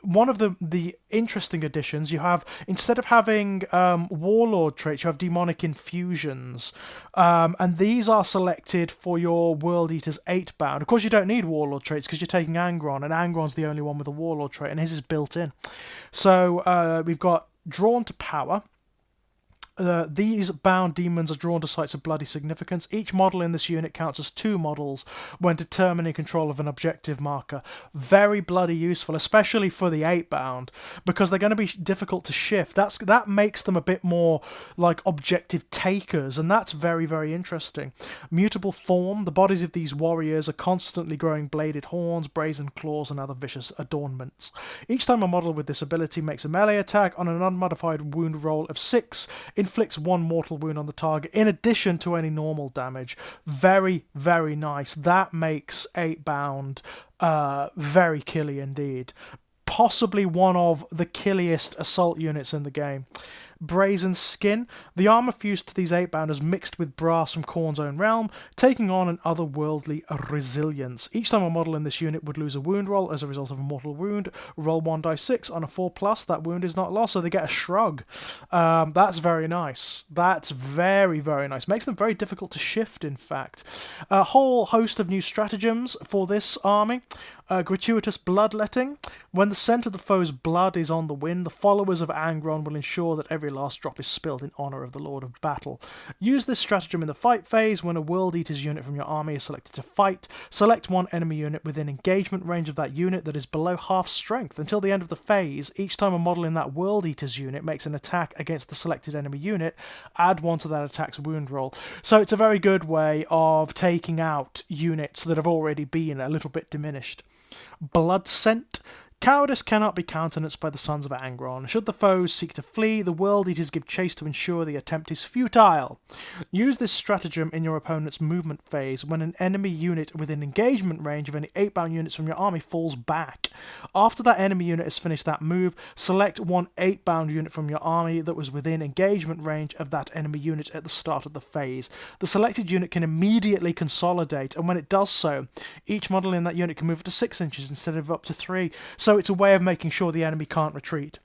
One of the interesting additions, you have, instead of having warlord traits, you have demonic infusions, and these are selected for your World Eater's 8-bound. Of course, you don't need warlord traits because you're taking Angron, and Angron's the only one with a warlord trait, and his is built in. So we've got Drawn to Power. These bound demons are drawn to sites of bloody significance. Each model in this unit counts as 2 models when determining control of an objective marker. Very bloody useful, especially for the 8-bound, because they're going to be difficult to shift. That makes them a bit more like objective takers, and that's very, very interesting. Mutable Form. The bodies of these warriors are constantly growing bladed horns, brazen claws, and other vicious adornments. Each time a model with this ability makes a melee attack on an unmodified wound roll of 6, inflicts 1 mortal wound on the target, in addition to any normal damage. Very, very nice. That makes 8-bound very killy indeed. Possibly one of the killiest assault units in the game. Brazen Skin. The armor fused to these 8-bounders mixed with brass from Khorne's own realm, taking on an otherworldly resilience. Each time a model in this unit would lose a wound roll as a result of a mortal wound, roll 1d6. On a 4+, that wound is not lost, so they get a shrug. That's very nice. That's very, very nice. Makes them very difficult to shift, in fact. A whole host of new stratagems for this army. Gratuitous Bloodletting. When the scent of the foe's blood is on the wind, the followers of Angron will ensure that every last drop is spilled in honour of the Lord of Battle. Use this stratagem in the fight phase. When a World Eater's unit from your army is selected to fight, select 1 enemy unit within engagement range of that unit that is below half strength. Until the end of the phase, each time a model in that World Eater's unit makes an attack against the selected enemy unit, add 1 to that attack's wound roll. So it's a very good way of taking out units that have already been a little bit diminished. Blood Scent. Cowardice cannot be countenanced by the sons of Angron. Should the foes seek to flee, the World Eaters give chase to ensure the attempt is futile. Use this stratagem in your opponent's movement phase when an enemy unit within engagement range of any 8-bound units from your army falls back. After that enemy unit has finished that move, select 1 8-bound unit from your army that was within engagement range of that enemy unit at the start of the phase. The selected unit can immediately consolidate, and when it does so, each model in that unit can move up to 6 inches instead of up to 3. So it's a way of making sure the enemy can't retreat.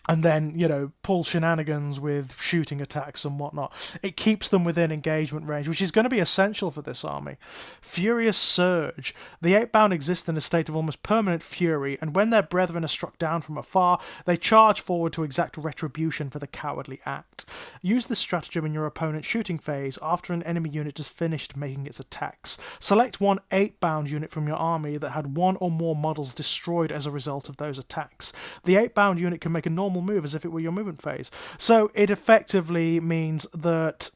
And then, pull shenanigans with shooting attacks and whatnot. It keeps them within engagement range, which is going to be essential for this army. Furious Surge. The 8-bound exist in a state of almost permanent fury, and when their brethren are struck down from afar, they charge forward to exact retribution for the cowardly act. Use this stratagem in your opponent's shooting phase after an enemy unit has finished making its attacks. Select one 8-bound unit from your army that had one or more models destroyed as a result of those attacks. The 8-bound unit can make a normal move as if it were your movement phase. So it effectively means that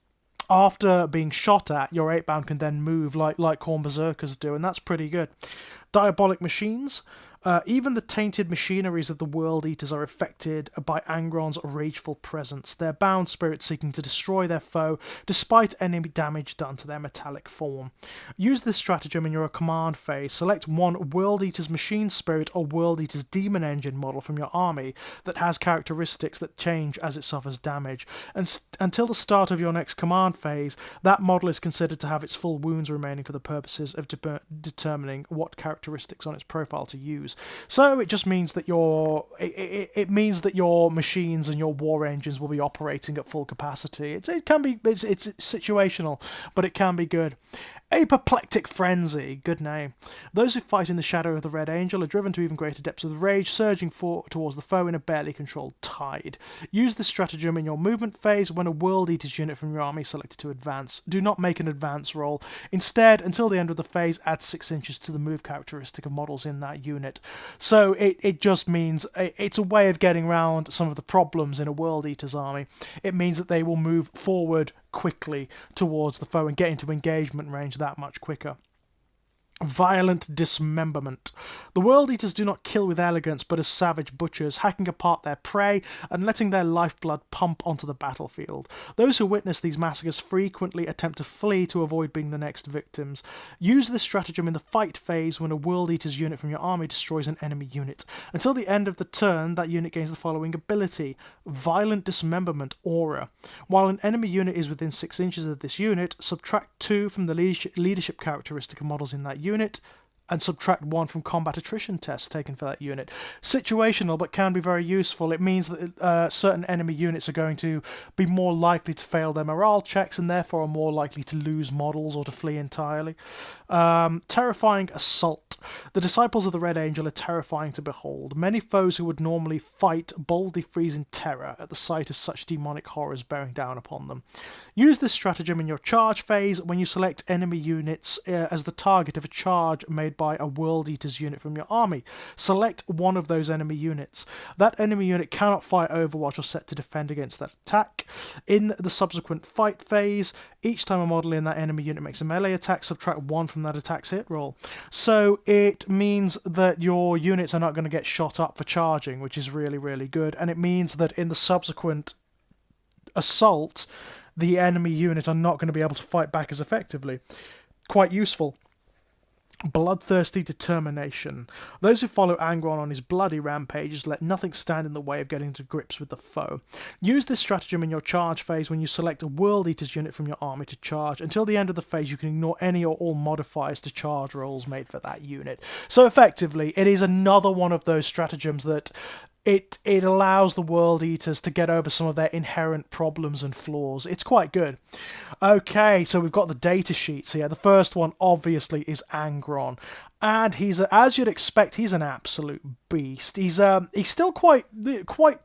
after being shot at, your 8-bound can then move like Khorne Berserkers do, and that's pretty good. Diabolic Machines. Even the tainted machineries of the World Eaters are affected by Angron's rageful presence, their bound spirits seeking to destroy their foe despite any damage done to their metallic form. Use this stratagem in your command phase. Select one World Eater's machine spirit or World Eater's demon engine model from your army that has characteristics that change as it suffers damage. And until the start of your next command phase, that model is considered to have its full wounds remaining for the purposes of determining what characteristics on its profile to use. So it just means that it means that your machines and your war engines will be operating at full capacity. It's situational, but it can be good. Apoplectic Frenzy, good name. Those who fight in the shadow of the Red Angel are driven to even greater depths of rage, surging towards the foe in a barely controlled tide. Use this stratagem in your movement phase when a World Eaters unit from your army is selected to advance. Do not make an advance roll. Instead, until the end of the phase, add 6 inches to the move characteristic of models in that unit. So it just means it's a way of getting around some of the problems in a World Eaters army. It means that they will move forward quickly towards the foe and get into engagement range that much quicker. Violent Dismemberment. The World Eaters do not kill with elegance, but as savage butchers, hacking apart their prey and letting their lifeblood pump onto the battlefield. Those who witness these massacres frequently attempt to flee to avoid being the next victims. Use this stratagem in the fight phase when a World Eaters unit from your army destroys an enemy unit. Until the end of the turn, that unit gains the following ability: Violent Dismemberment Aura. While an enemy unit is within 6 inches of this unit, subtract 2 from the leadership characteristic of models in that unit, and subtract 1 from combat attrition tests taken for that unit. Situational, but can be very useful. It means that certain enemy units are going to be more likely to fail their morale checks and therefore are more likely to lose models or to flee entirely. Terrifying Assault. The disciples of the Red Angel are terrifying to behold. Many foes who would normally fight boldly freeze in terror at the sight of such demonic horrors bearing down upon them. Use this stratagem in your charge phase when you select enemy units as the target of a charge made by a World Eaters unit from your army. Select one of those enemy units. That enemy unit cannot fight Overwatch or set to defend against that attack. In the subsequent fight phase, each time a model in that enemy unit makes a melee attack, subtract 1 from that attack's hit roll. So it means that your units are not going to get shot up for charging, which is really, really good. And it means that in the subsequent assault, the enemy units are not going to be able to fight back as effectively. Quite useful. Bloodthirsty Determination. Those who follow Angron on his bloody rampages let nothing stand in the way of getting to grips with the foe. Use this stratagem in your charge phase when you select a World Eaters unit from your army to charge. Until the end of the phase, you can ignore any or all modifiers to charge rolls made for that unit. So effectively, it is another one of those stratagems that it allows the World Eaters to get over some of their inherent problems and flaws. It's quite good. Okay, so we've got the data sheets here. The first one, obviously, is Angron. And as you'd expect, he's an absolute beast. He's still quite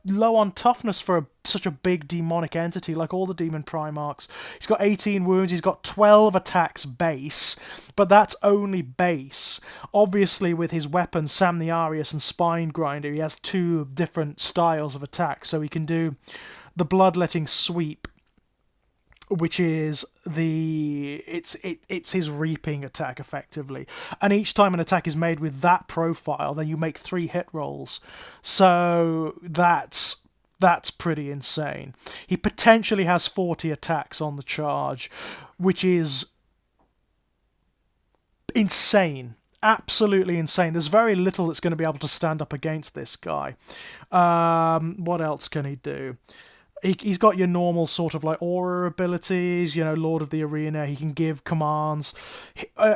low on toughness for such a big demonic entity like all the Demon Primarchs. He's got 18 wounds, he's got 12 attacks base, but that's only base. Obviously, with his weapons, Sam the Arius and Spine Grinder, he has 2 different styles of attack. So he can do the Bloodletting Sweep, which is it's his reaping attack effectively, and each time an attack is made with that profile, then you make 3 hit rolls. So that's pretty insane. He potentially has 40 attacks on the charge, which is insane. Absolutely insane. There's very little that's going to be able to stand up against this guy. What else can he do? He's got your normal sort of like aura abilities, Lord of the Arena. He can give commands.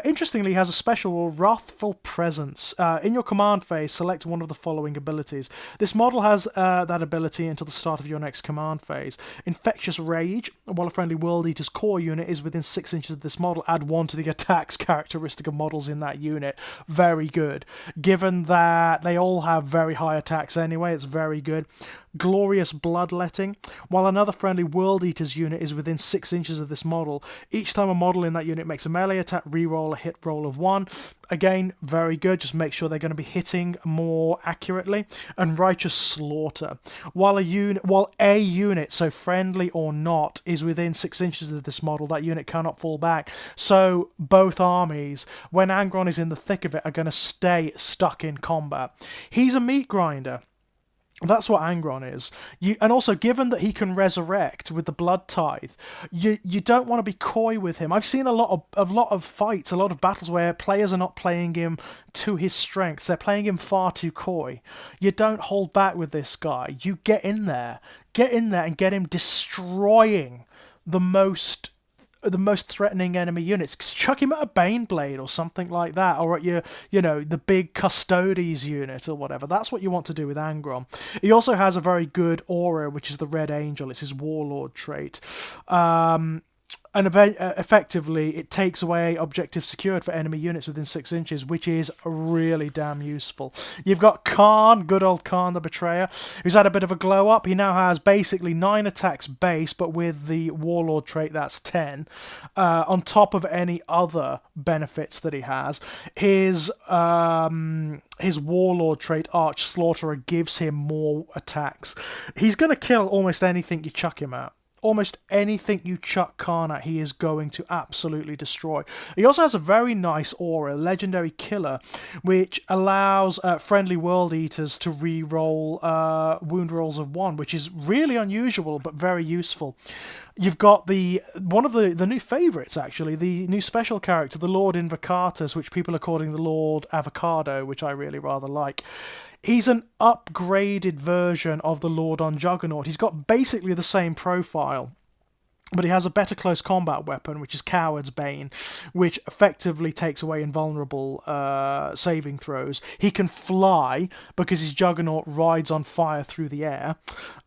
Interestingly, he has a special Wrathful Presence. In your command phase, select one of the following abilities. This model has that ability until the start of your next command phase. Infectious Rage. While a friendly World Eater's core unit is within 6 inches of this model, add 1 to the attacks characteristic of models in that unit. Very good. Given that they all have very high attacks anyway, it's very good. Glorious Bloodletting. While another friendly World Eaters unit is within 6 inches of this model, each time a model in that unit makes a melee attack, reroll a hit roll of 1. Again, very good. Just make sure they're going to be hitting more accurately. And Righteous Slaughter. While a unit, so friendly or not, is within 6 inches of this model, that unit cannot fall back. So both armies, when Angron is in the thick of it, are going to stay stuck in combat. He's a meat grinder. That's what Angron is. And also, given that he can resurrect with the Blood Tithe, you don't want to be coy with him. I've seen a lot of fights, a lot of battles where players are not playing him to his strengths. They're playing him far too coy. You don't hold back with this guy. You get in there and get him destroying the most threatening enemy units. Chuck him at a Baneblade or something like that, or at the big Custodes unit or whatever. That's what you want to do with Angron. He also has a very good aura, which is the Red Angel. It's his Warlord trait. And effectively, it takes away objectives secured for enemy units within 6 inches, which is really damn useful. You've got Khan, good old Khan the Betrayer, who's had a bit of a glow up. He now has basically 9 attacks base, but with the Warlord trait, that's 10. On top of any other benefits that he has. His Warlord trait, Arch Slaughterer, gives him more attacks. He's going to kill almost anything you chuck him at. Almost anything you chuck Khan at, he is going to absolutely destroy. He also has a very nice aura, Legendary Killer, which allows friendly World Eaters to re-roll wound rolls of 1, which is really unusual but very useful. You've got one of the new favourites, actually, the new special character, the Lord Invocatus, which people are calling the Lord Avocado, which I really rather like. He's an upgraded version of the Lord on Juggernaut. He's got basically the same profile, but he has a better close combat weapon, which is Coward's Bane, which effectively takes away invulnerable saving throws. He can fly because his Juggernaut rides on fire through the air.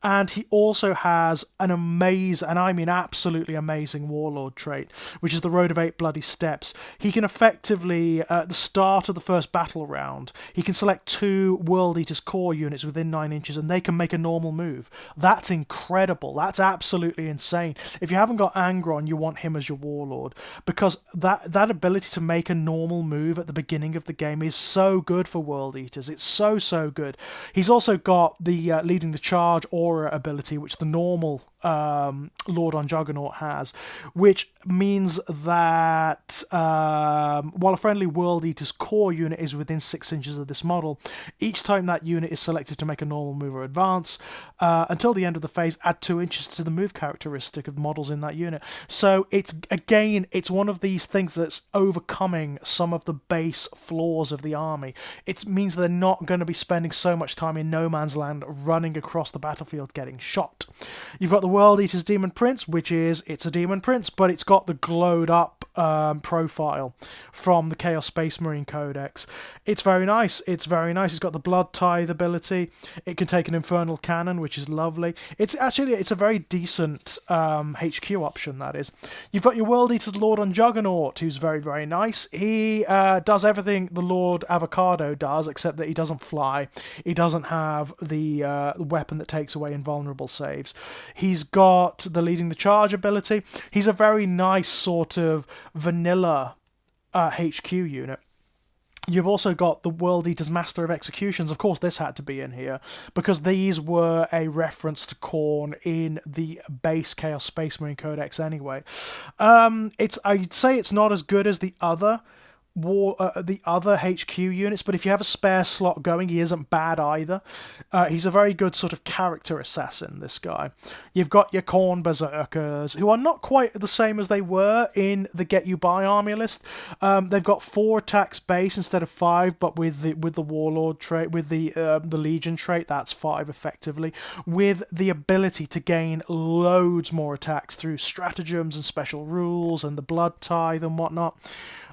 And he also has an amazing, and I mean absolutely amazing, Warlord trait, which is the Road of 8 Bloody Steps. He can effectively, at the start of the first battle round, he can select 2 World Eaters core units within 9 inches, and they can make a normal move. That's incredible. That's absolutely insane. If you haven't got Angron, you want him as your Warlord, because that ability to make a normal move at the beginning of the game is so good for World Eaters. It's so good. He's also got the Leading the Charge aura ability, which the normal Lord on Juggernaut has, which means that while a friendly World Eater's core unit is within 6 inches of this model, each time that unit is selected to make a normal move or advance, until the end of the phase, add 2 inches to the move characteristic of models in that unit. So it's one of these things that's overcoming some of the base flaws of the army. It means they're not going to be spending so much time in no man's land running across the battlefield getting shot. You've got the World Eater's Demon Prince, it's a Demon Prince, but it's got the glowed up profile from the Chaos Space Marine Codex. It's very nice. It's got the Blood Tithe ability. It can take an Infernal Cannon, which is lovely. It's a very decent HQ option, that is. You've got your World Eater's Lord on Juggernaut, who's very, very nice. He does everything the Lord Avocado does, except that he doesn't fly. He doesn't have the weapon that takes away invulnerable saves. He's got the Leading the Charge ability. He's a very nice sort of vanilla HQ unit. You've also got the World Eater's Master of Executions. Of course, this had to be in here, because these were a reference to Khorne in the base Chaos Space Marine Codex anyway. I'd say it's not as good as the other HQ units, but if you have a spare slot going, he isn't bad either. He's a very good sort of character assassin, this guy. You've got your Khorne Berserkers, who are not quite the same as they were in the Get You By army list. They've got 4 attacks base instead of 5, but with the Warlord trait, with the Legion trait, that's 5 effectively, with the ability to gain loads more attacks through stratagems and special rules and the Blood Tithe and whatnot.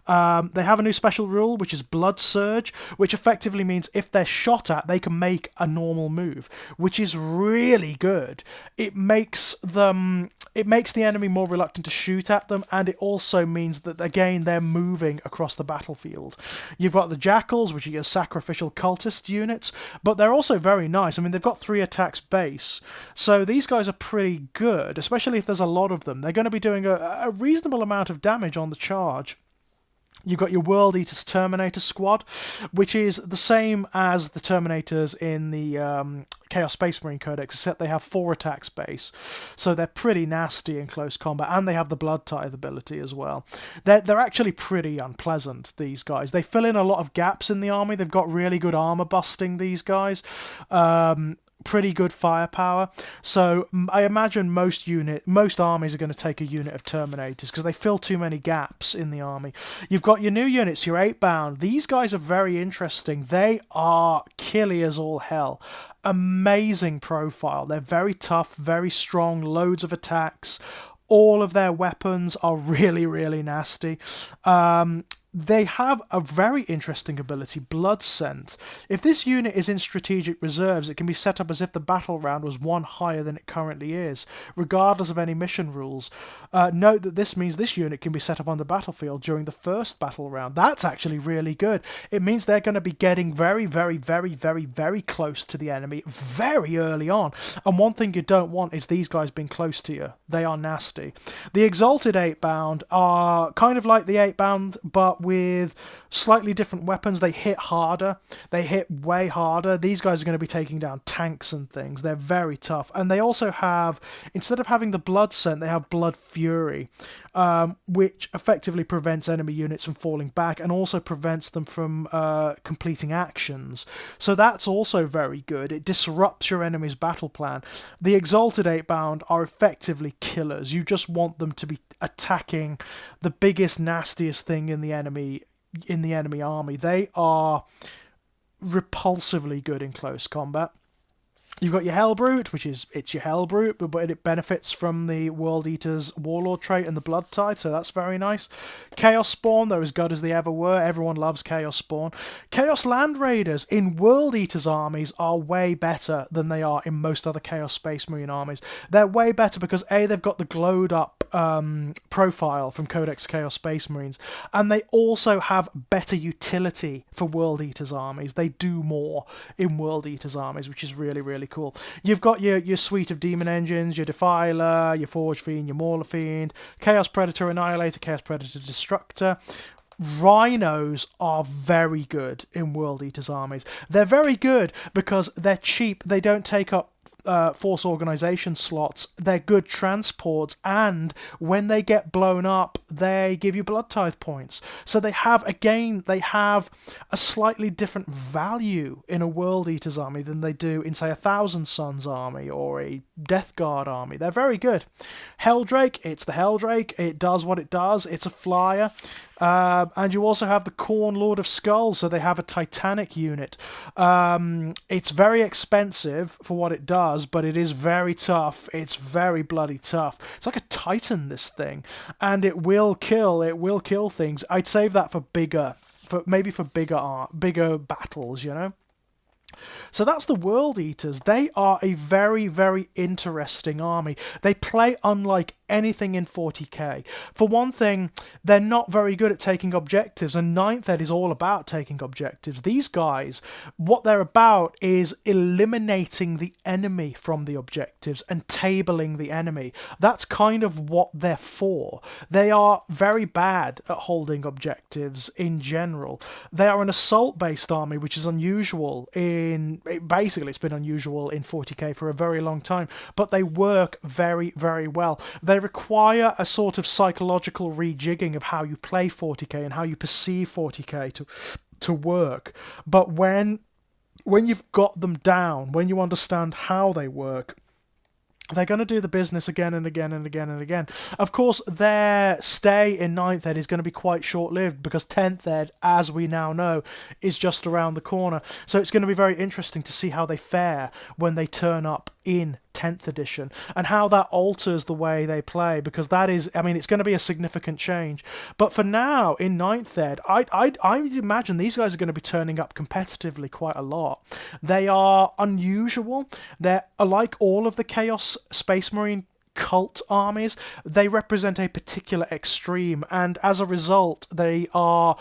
They have a new special rule, which is Blood Surge, which effectively means if they're shot at, they can make a normal move, which is really good. It makes them it makes the enemy more reluctant to shoot at them, and it also means that, again, they're moving across the battlefield. You've got the Jackals, which are your sacrificial cultist units, but they're also very nice. I mean, they've got 3 attacks base, so these guys are pretty good, especially if there's a lot of them. They're going to be doing a reasonable amount of damage on the charge. You've got your World Eaters Terminator squad, which is the same as the Terminators in the Chaos Space Marine Codex, except they have 4 attacks base. So they're pretty nasty in close combat, and they have the Blood Tithe ability as well. They're actually pretty unpleasant, these guys. They fill in a lot of gaps in the army. They've got really good armor busting, these guys. Pretty good firepower, so I imagine most armies are going to take a unit of Terminators because they fill too many gaps in the army. You've got your new units, your 8-bound. These guys are very interesting. They are killy as all hell. Amazing profile. They're very tough, very strong, loads of attacks. All of their weapons are really, really nasty. They have a very interesting ability, Blood Scent. If this unit is in strategic reserves, it can be set up as if the battle round was 1 higher than it currently is, regardless of any mission rules. Note that this means this unit can be set up on the battlefield during the first battle round. That's actually really good. It means they're going to be getting very, very, very, very, very close to the enemy very early on. And one thing you don't want is these guys being close to you. They are nasty. The Exalted 8-bound are kind of like the 8-bound, but with slightly different weapons. They hit harder. They hit way harder. These guys are going to be taking down tanks and things. They're very tough. And they also have, instead of having the Blood Scent, they have Blood Fury, which effectively prevents enemy units from falling back and also prevents them from completing actions. So that's also very good. It disrupts your enemy's battle plan. The Exalted 8-bound are effectively killers. You just want them to be attacking the biggest, nastiest thing in the enemy army. They are repulsively good in close combat. You've got your Hellbrute, it's your Hellbrute, but it benefits from the World Eater's Warlord trait and the Blood Tithe, so that's very nice. Chaos Spawn, they're as good as they ever were. Everyone loves Chaos Spawn. Chaos Land Raiders in World Eater's armies are way better than they are in most other Chaos Space Marine armies. They're way better because, A, they've got the glowed up profile from Codex Chaos Space Marines, and they also have better utility for World Eater's armies. They do more in World Eater's armies, which is really, really cool. You've got your suite of Demon Engines, your Defiler, your Forge Fiend, your Mauler Fiend, Chaos Predator Annihilator, Chaos Predator Destructor. Rhinos are very good in World Eater's armies. They're very good because they're cheap. They don't take up force organization slots. They're good transports, and when they get blown up, they give you Blood Tithe points. So they have a slightly different value in a World Eater's army than they do in, say, a Thousand Suns army or a Death Guard army. They're very good. Helldrake, it's the Helldrake. It does what it does. It's a flyer. And you also have the Khorne Lord of Skulls, so they have a Titanic unit. It's very expensive for what it does, but it is very tough. It's very bloody tough. It's like a Titan, this thing, and it will kill things. I'd save that for bigger battles, you know. So that's the World Eaters. They are a very, very interesting army. They play unlike anything in 40k. For one thing, they're not very good at taking objectives, and Ninth Ed is all about taking objectives. These guys, what they're about is eliminating the enemy from the objectives and tabling the enemy. That's kind of what they're for. They are very bad at holding objectives in general. They are an assault-based army, which is unusual it's been unusual in 40k for a very long time, but they work very, very well. They require a sort of psychological rejigging of how you play 40k and how you perceive 40k to work. But when you've got them down, when you understand how they work, they're going to do the business again and again and again and again. Of course, their stay in 9th Ed is going to be quite short-lived because 10th Ed, as we now know, is just around the corner. So it's going to be very interesting to see how they fare when they turn up in 10th edition and how that alters the way they play, because it's going to be a significant change. But for now, in 9th Ed, I imagine these guys are going to be turning up competitively quite a lot. They are unusual. They're like all of the Chaos Space Marine cult armies. They represent a particular extreme, and as a result, they are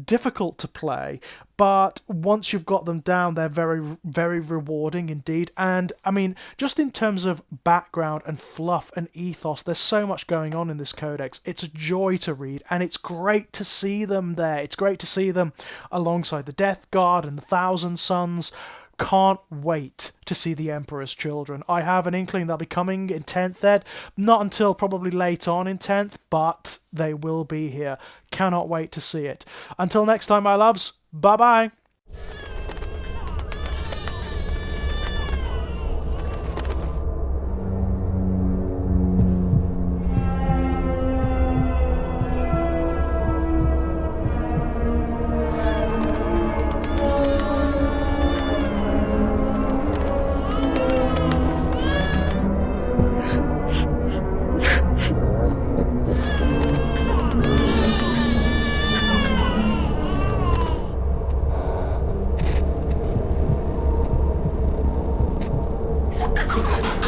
difficult to play, but once you've got them down, they're very, very rewarding indeed. And I mean, just in terms of background and fluff and ethos, there's so much going on in this codex. It's a joy to read, and it's great to see them there. It's great to see them alongside the Death Guard and the Thousand Sons. Can't wait to see the Emperor's Children. I have an inkling they'll be coming in 10th ed, not until probably late on in 10th, but they will be here. Cannot wait to see it. Until next time, my loves, bye-bye. Codex.